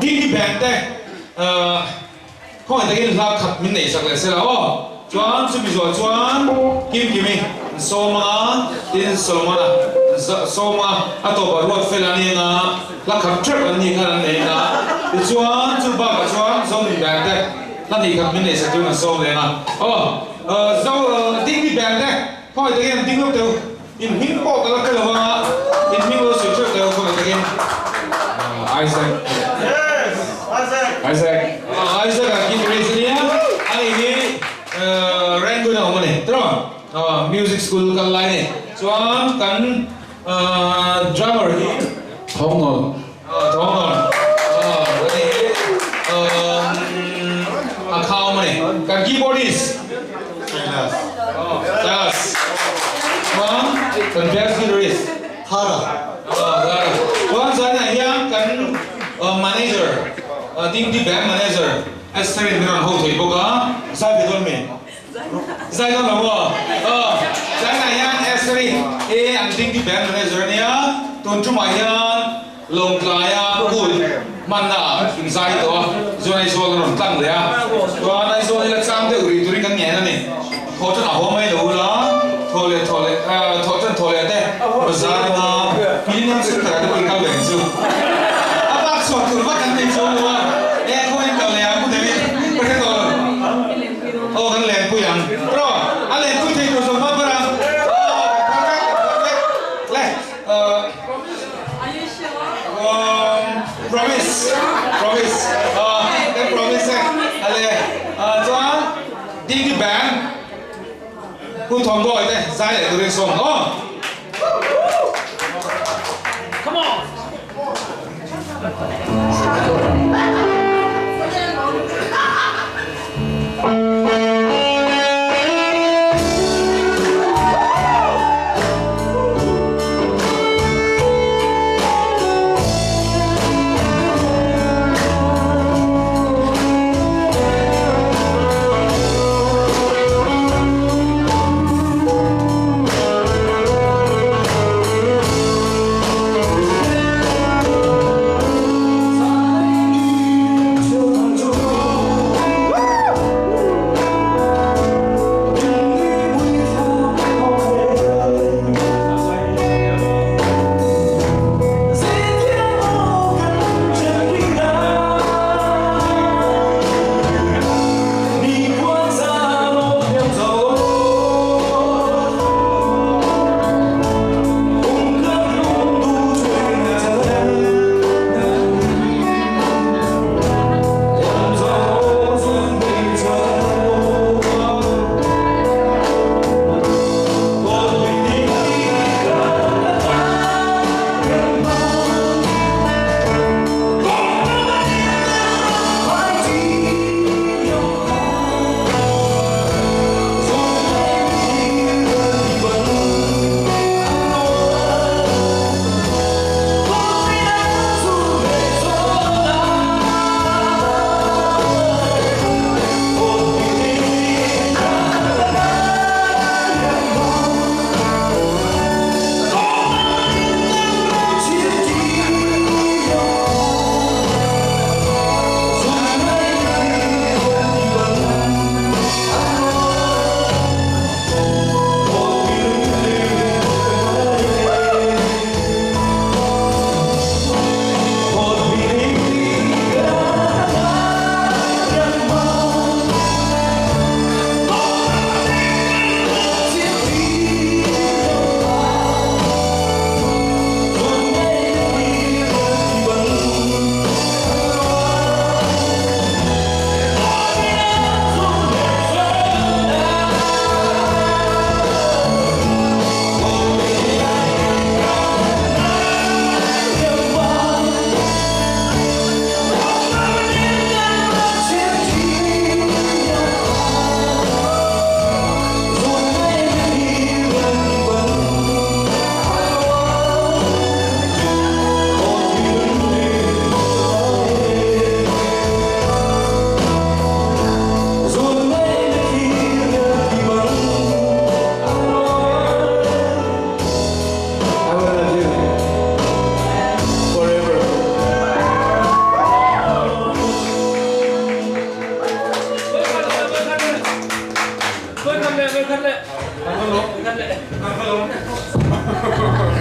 đi bẹt đây không phải cái là khập mình nảy sạc lại xe là chuan chuẩn bị rồi chuan kim kim mình soma tin soma soma ato barot felani nga la kham trek ani khan ne na chuan chu ba ka chuan zong ni bang te na ni kham min ne sa tu na som le na zo ding ni bang te hoi te gen ding lo te in hing po ka la ka la in hing lo su chu te ko te gen Isaac Isaac akin reasonia ani ni rank na mo ne tro music school kan lai ne chuan kan drummer hi thong account ne kan keyboardist Silas chuan kan bass guitarist Hara chuan sana hian kan manager team di band manager Esther ni ron ho thei boka sai bi don me sai don lo sai na yan Esther an team di band manager nia ton chu mai yan long klaya kul manna sai to zo ai so ron tang le ya to ai so ni la chang te uri turi kan nge na ni tho cha ho mai lo la tho le tho le te bazar na pilin se ta ta ka le chu apa so tu ma kan ni so lo oh kan len pu yang bro ale pu thei ko so ma para le Are you sure? promise cái promise ale chuan đi cái band ku thong gọi đây ra để tôi song come on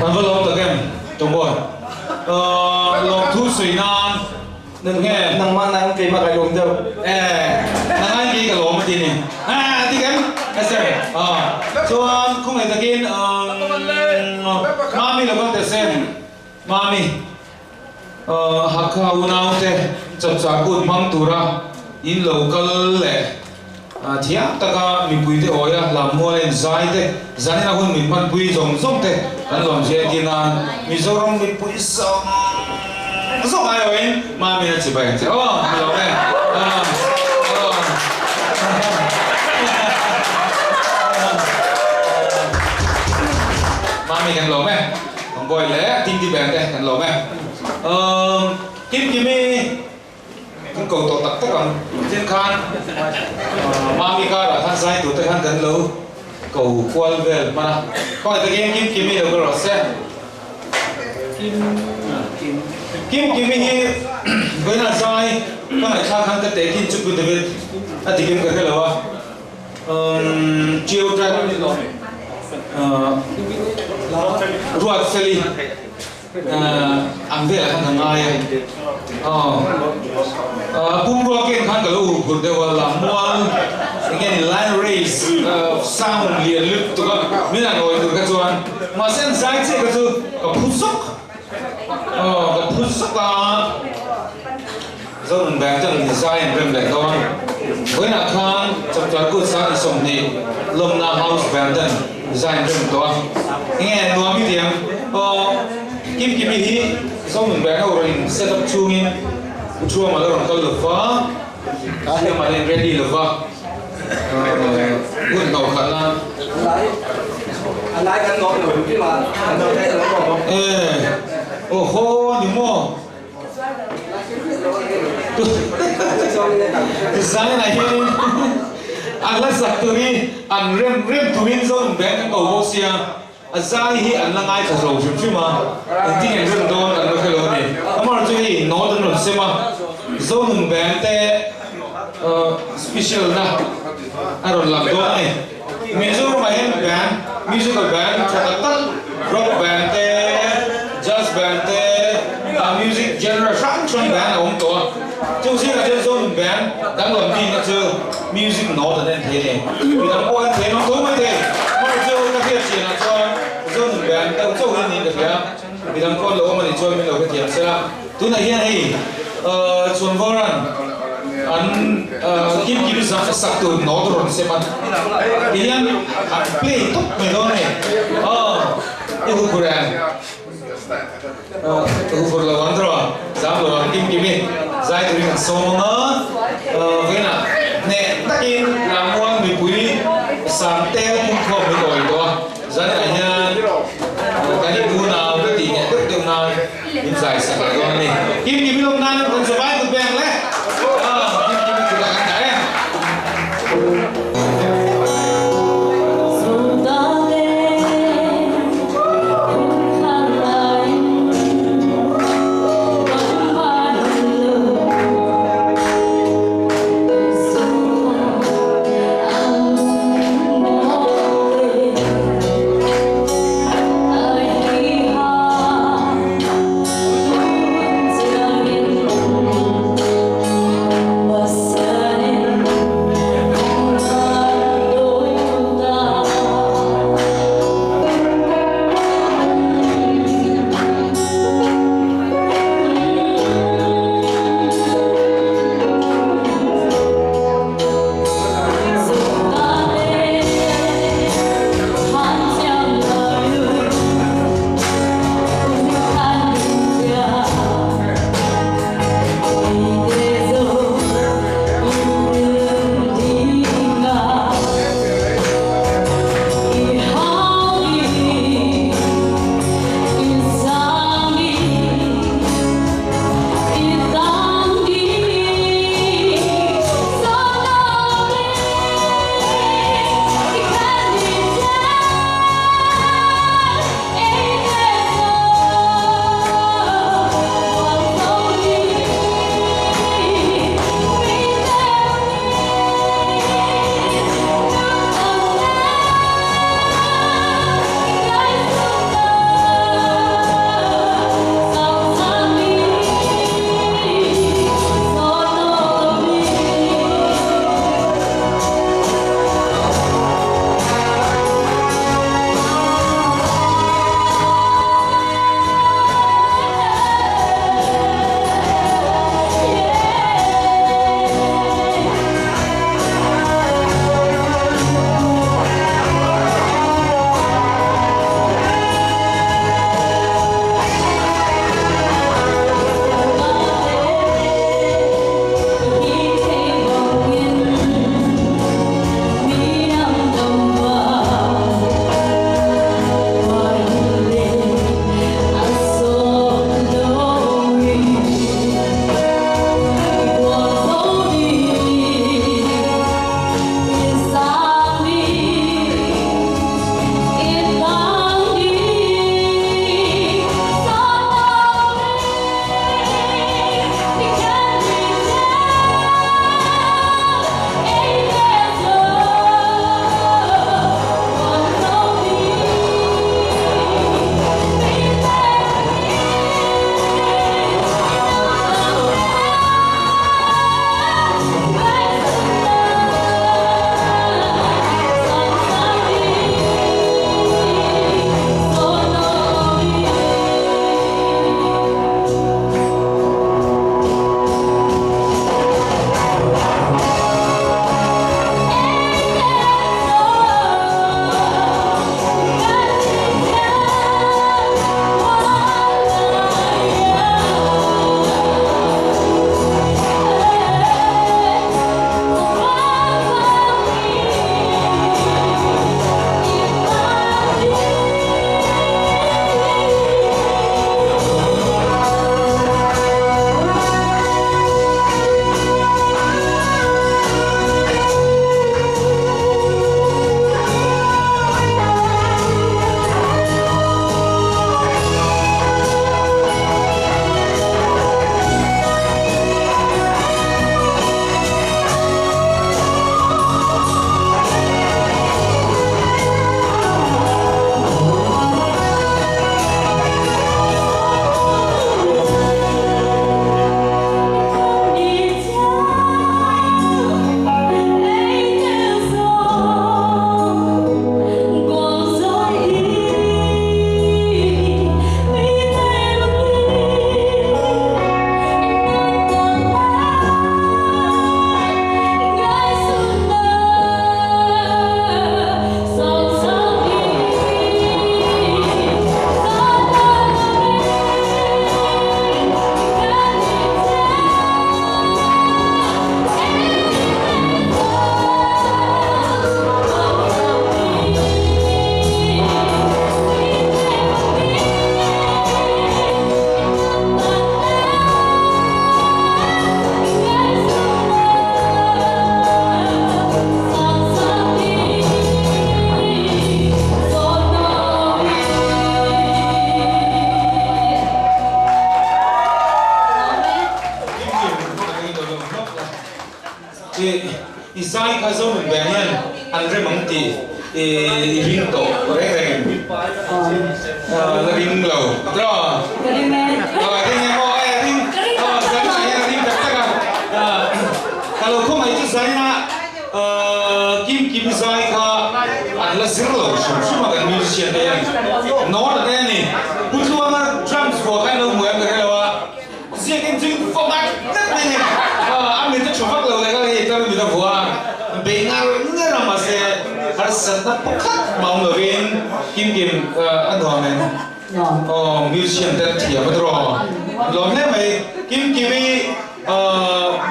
Còn vẫn lâu được em trong bồi lòng thu suy nan Nang nghe nang mang nang kay makalong daw. nangai ki ka lom ti ni ti kan sir so kung ai takin mami lo ka te sen mami hakha unau te chap cha kun mang tura in local le thia taka mi pui te oya lam mo len zai te zani na hun mi pan pui zong zong te kan lom je ti na mi zorom mi pui zong zong ai wen mami na chi bai te hello man mami kan lom man không boy le tin di ben te kan lom man kim kimi cũng cầu tổ tập tất cả trên khan mami ka đã than sai tụi tôi than gần lâu cầu qual về mà coi cái game kim kimi đâu có rõ xe kim kimi với là sai có phải khác khăn cái tế kim chụp được biết thì kim cái là chiêu tranh ruột seli ang vela kan ngaya bung ro ken kan galu gur de wala mual again line race sound liền lực tu ka mina noi tu ka chuan ma sen sai che ka chu ka phusok la zon bang chân design rem le don với na khan chap chap ku sa som ni lom na house bang chân design rem to nghe no mi tiang kim kimi hi so mình bé đâu rồi set up chuông chua mà nó còn lửa phá nhưng mà lên ready lửa phá quân tàu khẩn là anh lái cánh ngõ rồi chứ mà anh đâu thấy là nó còn hô đi mua sáng này anh lấy sạch từ đi anh rem tụi mình rồi bé cái cầu vô xia zai hi an langai ka ro chim chima ti en ren don an lo khelo ni amar chu hi no don ron sema zone band te special na aron lam do ai mezo ma hen band musical band thata rock band te jazz band te music genre function band om to chu si là zone band đang làm gì nữa chứ music no don en thế này vì đang coi thế nó tối mới thế mà chu cái việc gì là cho zone band tao cho cái gì được ya vì đang coi lỗ mà để cho mình đâu cái tiền sẽ là tu này hay chuan voran an kim kim sắc tu nó rồi sẽ bắt thì anh play tốt mấy đó này cái hụt quran hụt là vấn rồi dám rồi kim kim đi giải từ cái sông nó với là nè tất nhiên làm quan bị quý sáng teo cũng không bị đổi đó rất là nha cái gì tu nào cái gì nhận thức tương nào mình giải sạch lại con này kim kim lúc nào cũng sẽ vai từ bèn đấy kim kim từ là cái đấy Isai ka zo mun banian andre mangti ring to reng la ring lo tro ring mo ring zan saya ring tak tak kalau kau mai tu saya kim zai ka la zero semua kan musician dia no ada ni butuh amar drums ko kan lo muam kan lo dia kan jing format tak ni ambil tu cuma kalau legal itu kita buat bengar nggak masih harus tetap pekat mau ngawin kim ano men musician dan dia betul lo ni mai kim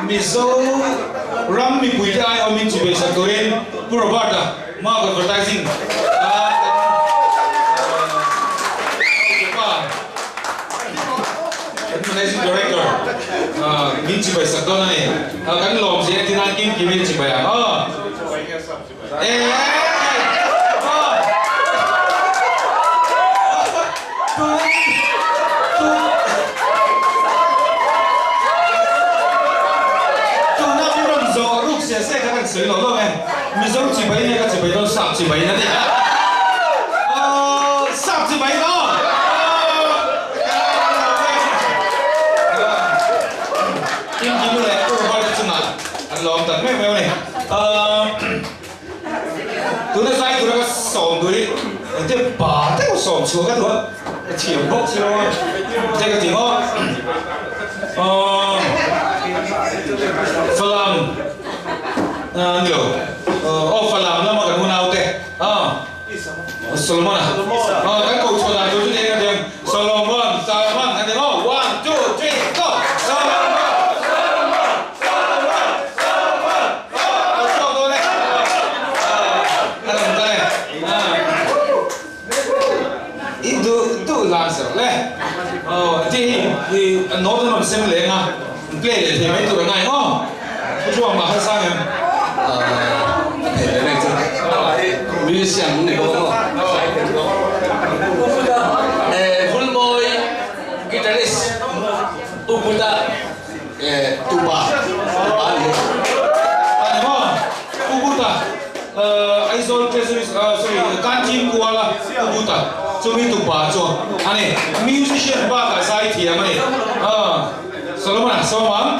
miso ram mi puja ay omin cibe satuin puro bata mau advertising advertising director min cibe sakona ni kan lom sih tinan kim cibe ya水落落嘅，咪想自俾呢個自俾到十自俾嗰啲十自俾到，點見到你都開得出嚟，落得咩咩嚟？到底曬到那個上隊，即係把得個上錯嗰度，前仆先咯，即係個電話，Falam Falam lah makan muna ute. Solomon kan kau coba dulu dia kan Solomon, nanti 1, 2, 3, go. Itu langsung leh. Di Northern Assembly nga play le theme tu ngai ngo. Chuang ma sang em. Cái này chứ musician này có không? Full boy guitarist Ubuta tuba Ubuta Aizol sorry kantin kuala Ubuta cumi tuba cho ane musician ba ka sai thi amani Solomon Solomon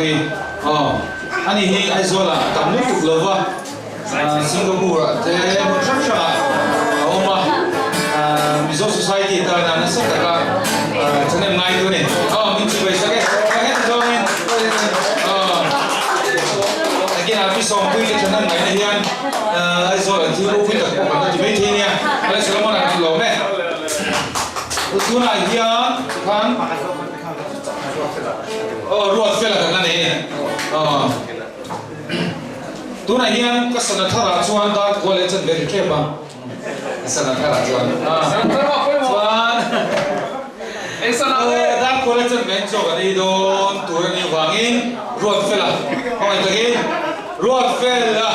hi ani hi aizola tamnu tuk lova Singapore te mushakshara oma Mizo society ta na sakaka chane ngai do ne min chi bai sake he zo in again abi song pui le chane ngai ne hian aizola ti ro pui ta ko ka ti bai thi nia ala salamona ti lo me tuna hian kan ruat fela kan ne tuna hian ka sana thara chuan da college and very clever sana thara chuan chuan da college and ben cho ga ni don turani wangin ruat fela hoi tagin ruat fela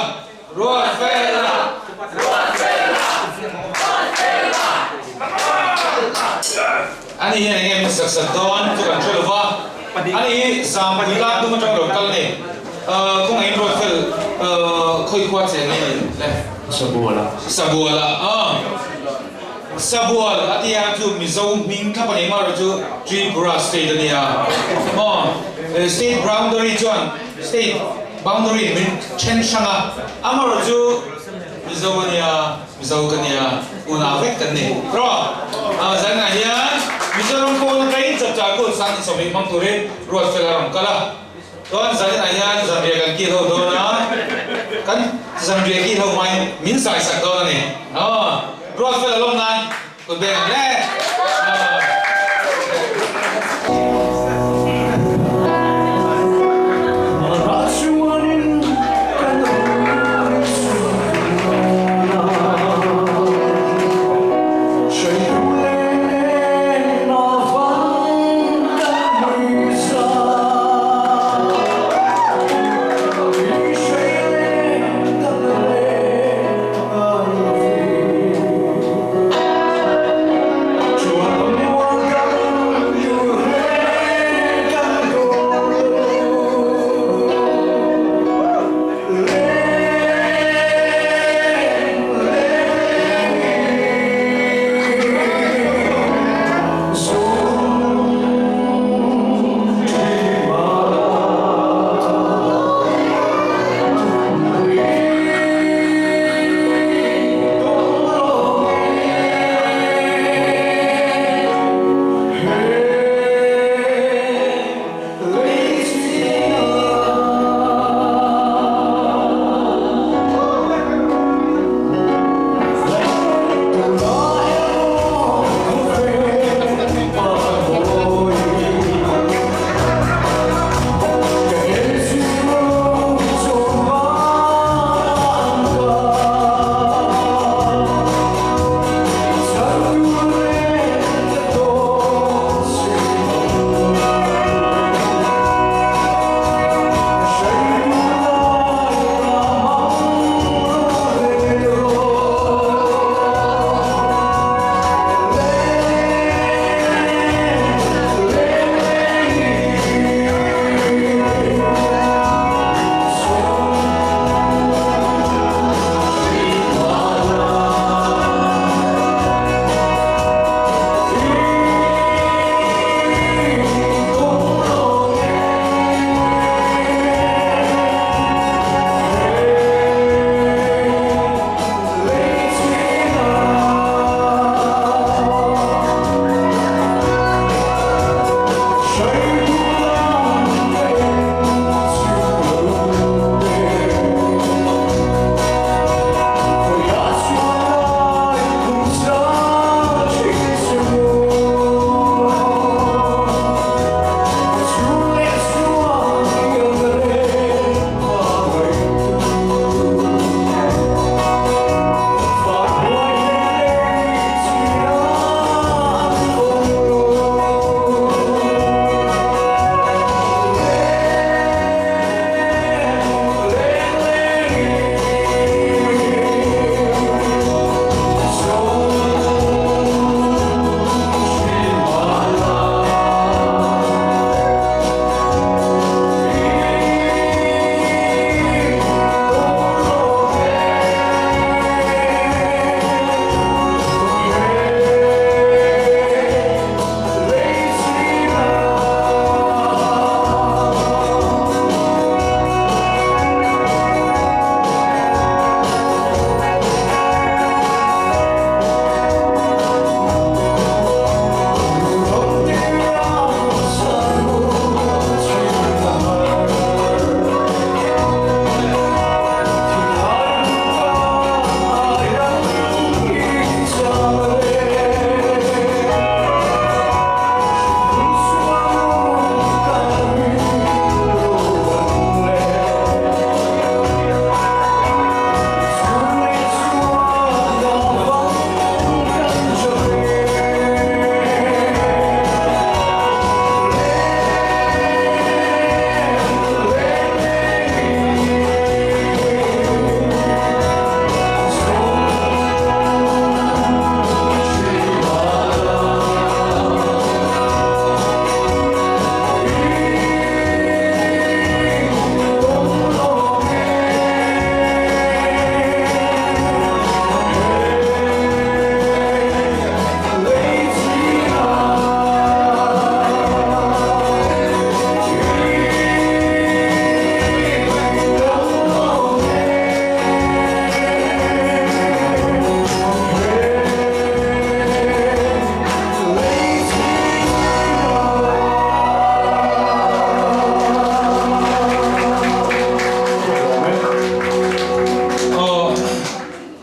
ani hian ngem saksa don tu kan chelwa ani sam pila tu ma tong kal ne kung ai ruat fel khoi khwa che ne le Sabuala atia tu mizo ming kapani maro tu Tripura state nia state boundary chuan state boundary min chen shanga amaro tu mizo kania una vek kan ne ro zana hian mizoram ko kai chapcha ko sang somi mang tore ruat felaram kala don zana hian zambia kan ki ho do na kan zambia ki ho mai min sai sak do ne ruat felaram nan ko be le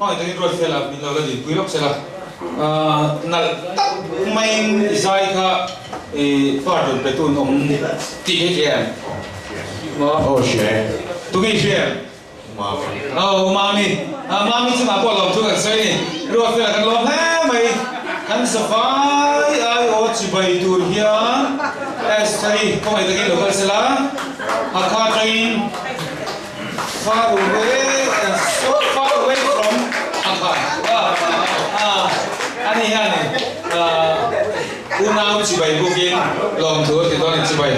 coi tới rồi phải là mình là gì quý lắm sẽ là nal tắc main zai kha phát được cái tuần ông tị hết rồi Oh shit. tu cái gì mami mami chứ mà bỏ lòng tu cái gì rồi phải là cái lòng ha mày hắn sẽ phải ai ở chỉ bay tour hiền S3 coi tới cái local sẽ là hakha train far away so far away from hakha anh unau chỉ bay booking lòng thua thì tôi chỉ bay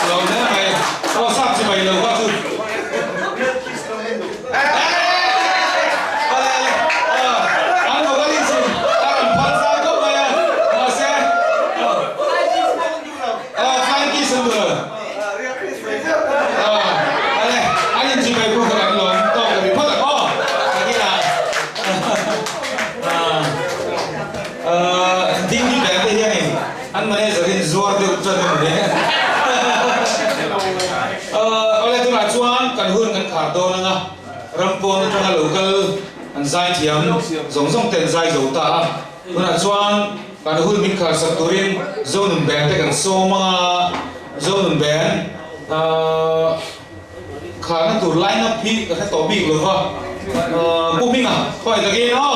lòng thế này sắp chỉ bay lâu quá chứ anh có cái gì anh phát ra có mày xe phanh kia xong rồi anh chỉ bay booking anh lòng to cái bị phát là cái là tin như thế này này anh mới giờ đến zoar được cho nên đấy oleh tu nak cuan kan hun kan kardo nanga rampon tanga local an zai thiam zong ten zai zo ta hun nak cuan kan hun min khar sakturin zo num ben te kan so manga zo num ben khana tu line up hi ka to big lo ha pu ming khoi ta ge no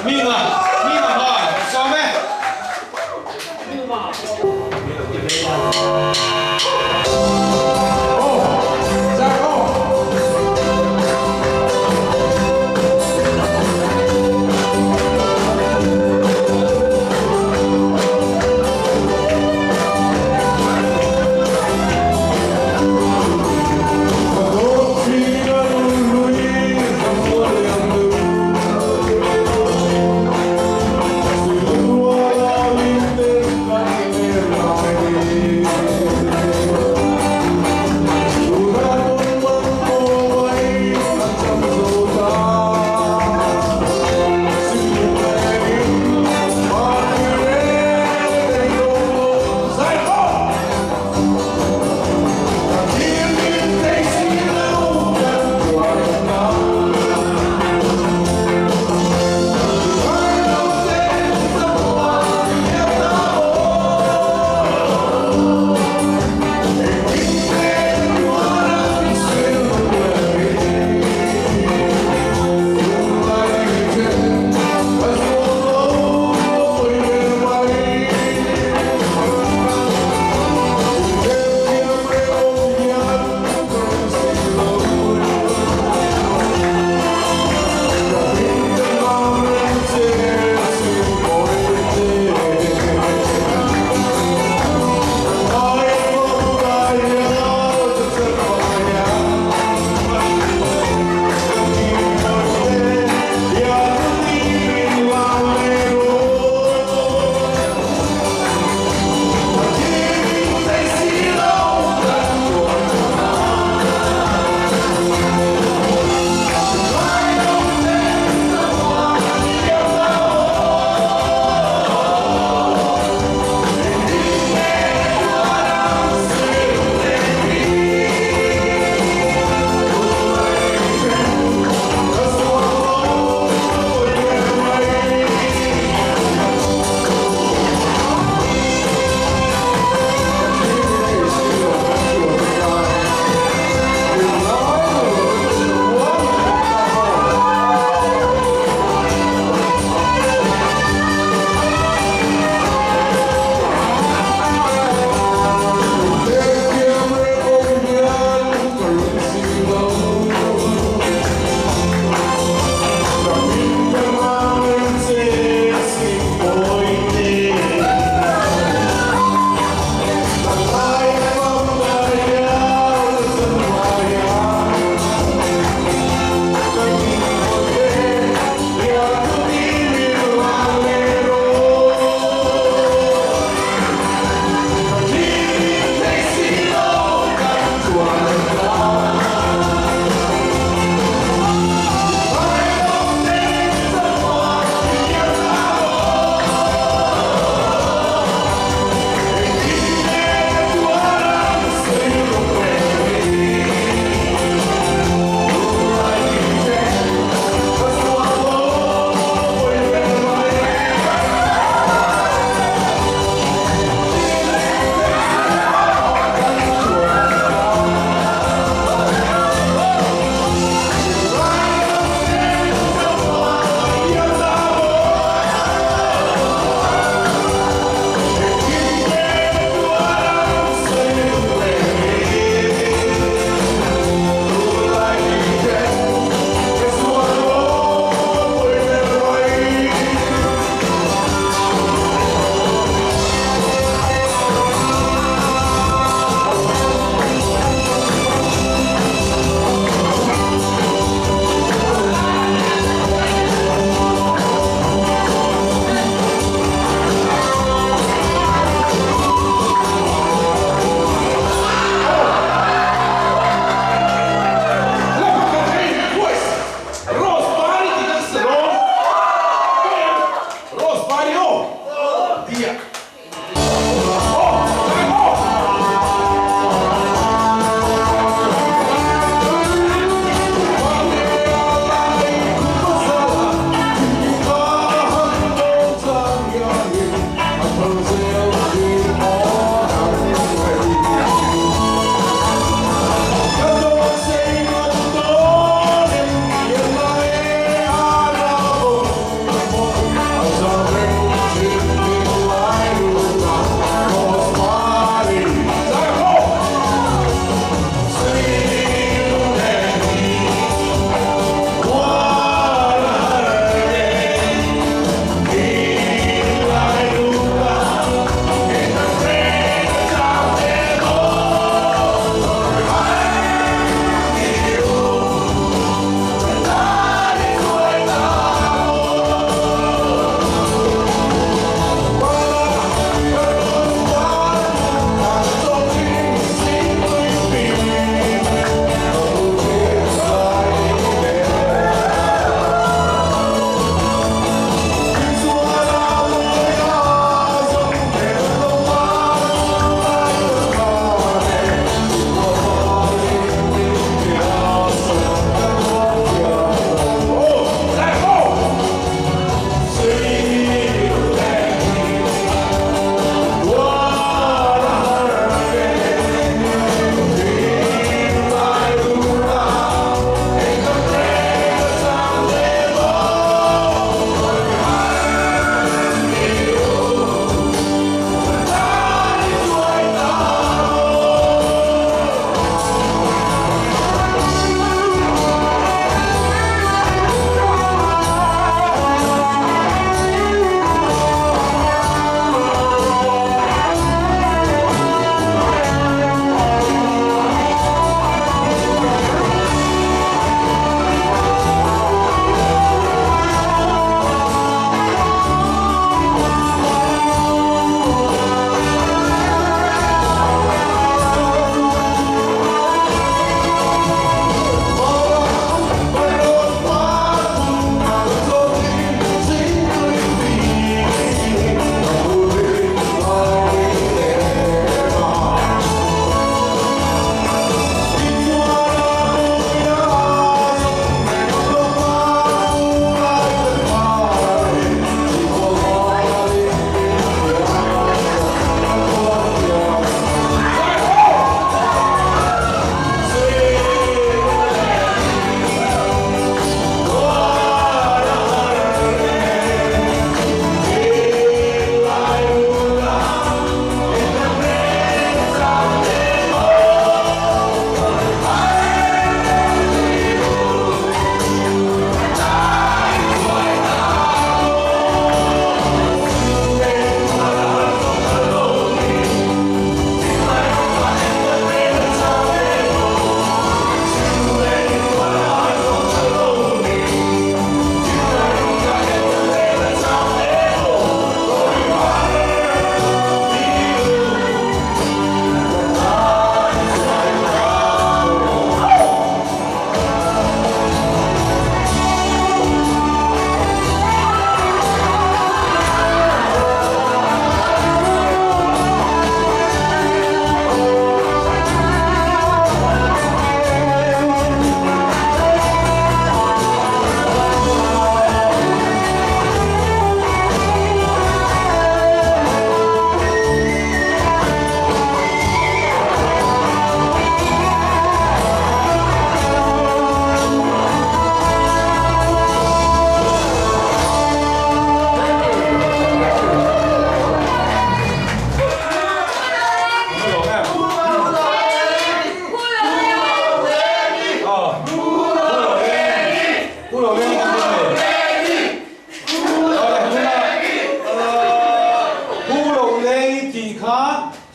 ming ha so me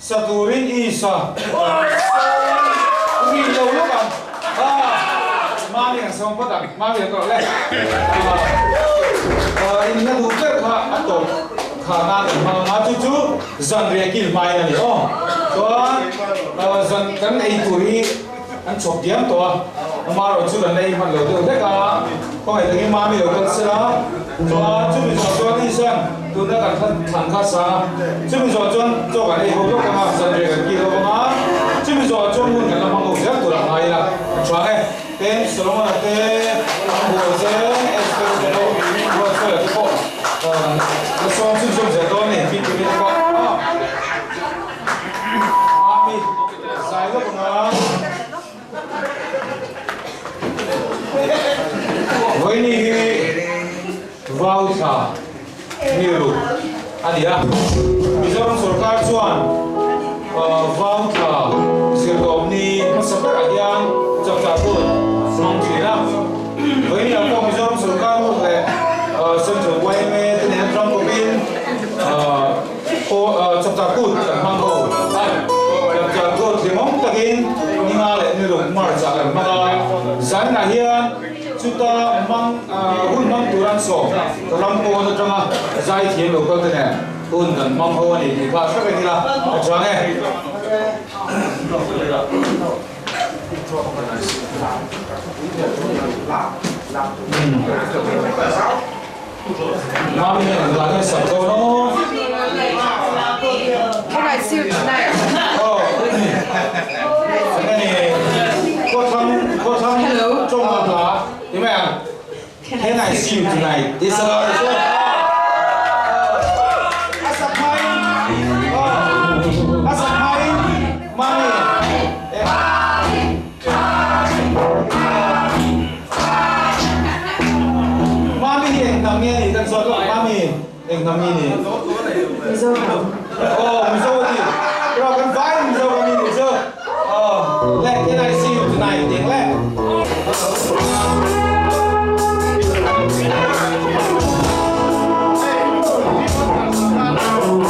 Saturin Isa Umi lâu lúc à Mami yang song padang Mami yang kau leh ini nak buka atau khana ma cucu zan rekil mai ni oh tuan zan kan ai turi an chok diam to ma ro chu dan nei man lo de de ka ko ai de ma mi lo kan sira tuan chu mi so ni san tu da kan thang kha sa chu mi so chon cho ka ai ho lo ka ma zan re ki lo ma chu mi so chon mun kan ma ngo ja tu la ai la chwa ai ten solomon te ho se espero que no ho se le ko la son chu chu je do ne fi ki ni ko mami sai lo ma voi ni vào thả nhiều anh đi à Mizoram Sarkar chuan vào thả sự gồm ni mất sắp các anh chọc chọc luôn mong chỉ lắm với ni là Mizoram Sarkar luôn là sân trường quay mê tên là drum của pin chọc chọc cút mang hồ chọc chọc cút thì mong takin ni nga lại như lúc mà chả làm mà sáng ngày hiền chúng ta mang hun mang turan so ram ko na tanga zai thiem lo ko ne hun kan mang ho ni ni ba sa ke ni la cha ne mami ne la ke sa to no Can I see you tonight? oh này có thăm Hello. trong mặt là thế mẹ thế này xỉu thế này đi sao Asapay mami mami hiện nằm nghe thì cần soi lại mami hiện nằm nghe thì Mizoram oh mizo thì rồi cần vãi mizo cái gì mizo lẹ thế này xỉu thế này tiếng lẹ How can we talk heart to heart?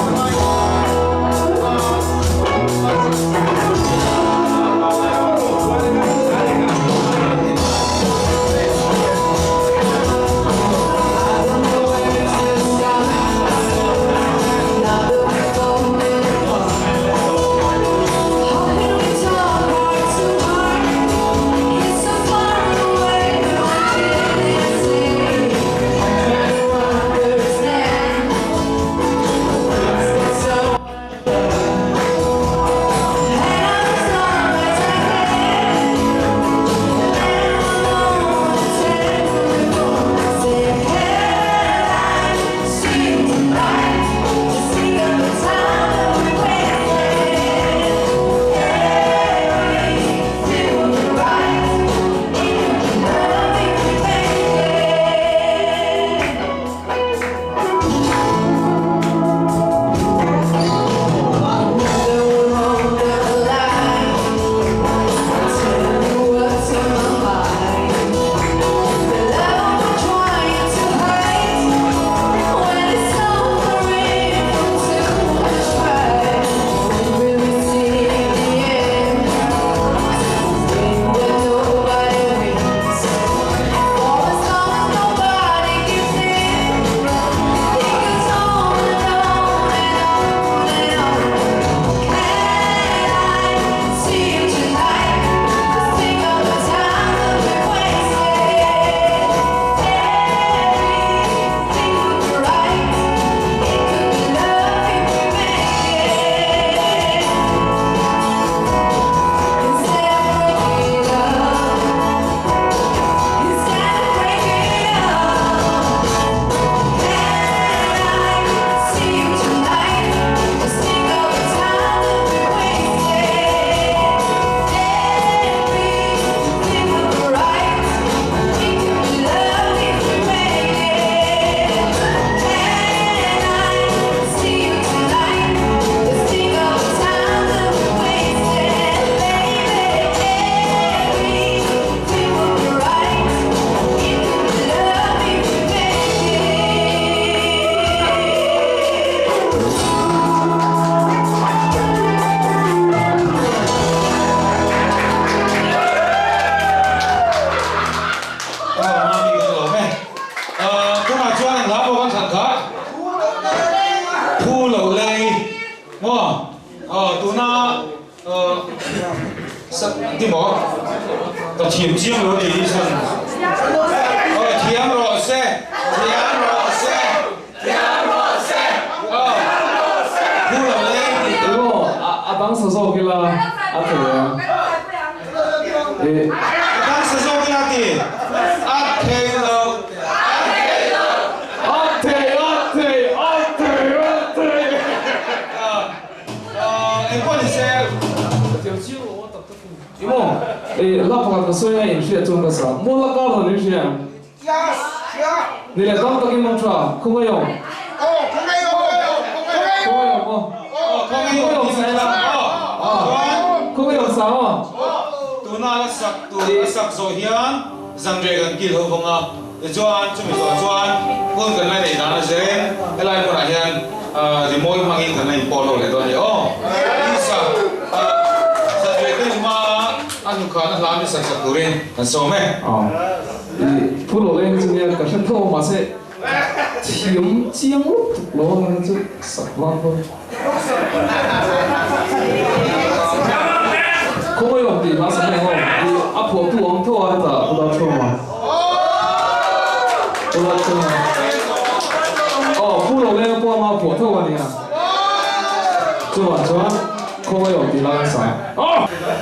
có thiểm chiêm rồi thì sân thiểm rồi xe thu làm lên 이거 방 서서길라 앞에 예 đang sử dụng cái gì em có đi xe 이모 라파가 소야 인시에 좀 가서 몰라가로 인시에 니네 담다기 멈춰 그거요 그거요 싸워 tu na sak zo hian zang dragon kil ho vonga joan chumi zo joan kon kan nai nei dana zen elai mo na hian remol mangin kan nai polo le do ni isa sa dragon ma anu khana lam sak sak turin kan so me 이 프로그램 중에 가서 더 맛에 지엄지엄 로는 좀 싹만고 그거요 우리 맛에 이 앞으로 또 엉터하다 보다 처음 프로그램 포함한 보통원이야 좋아 그거요 우리 나가서 가슴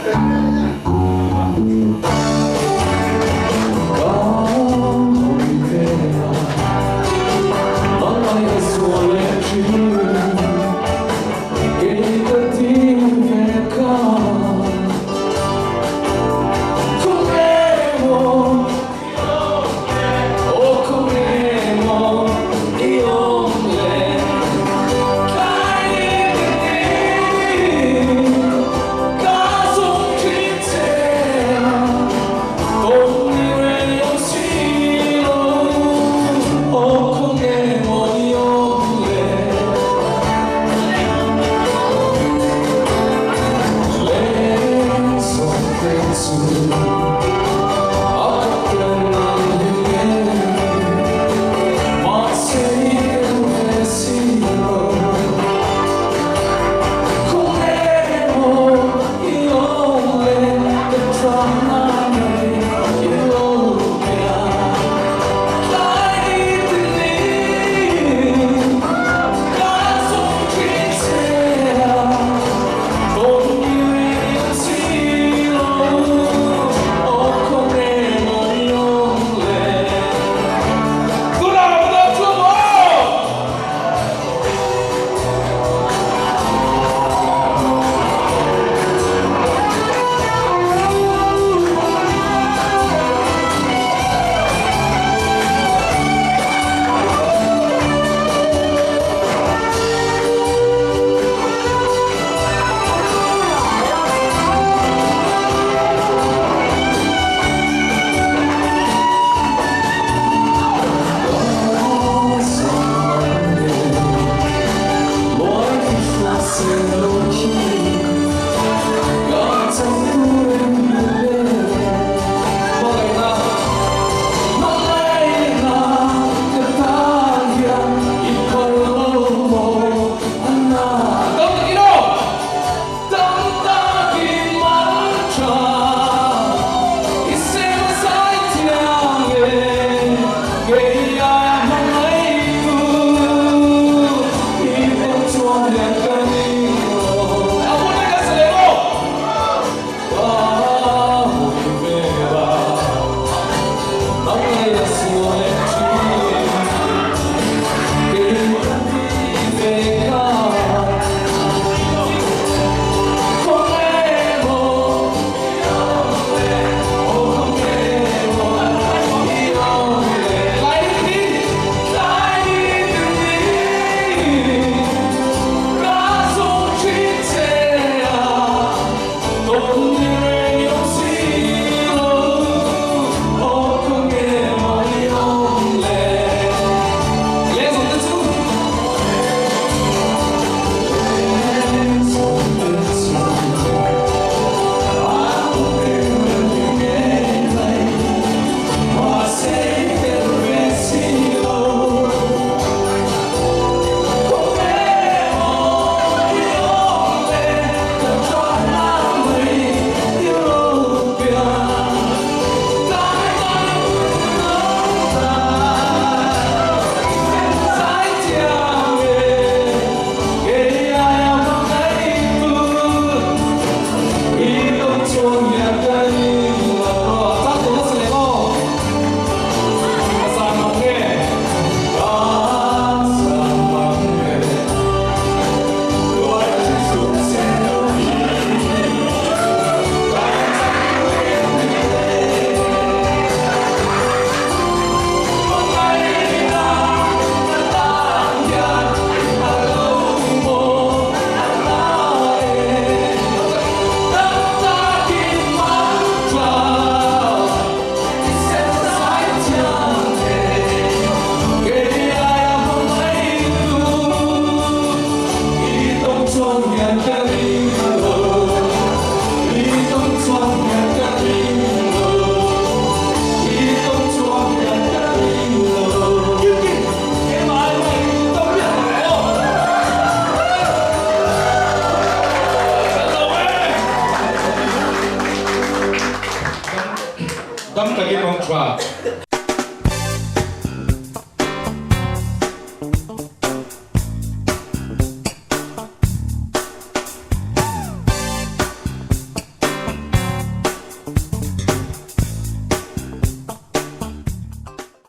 tam takin ong thwa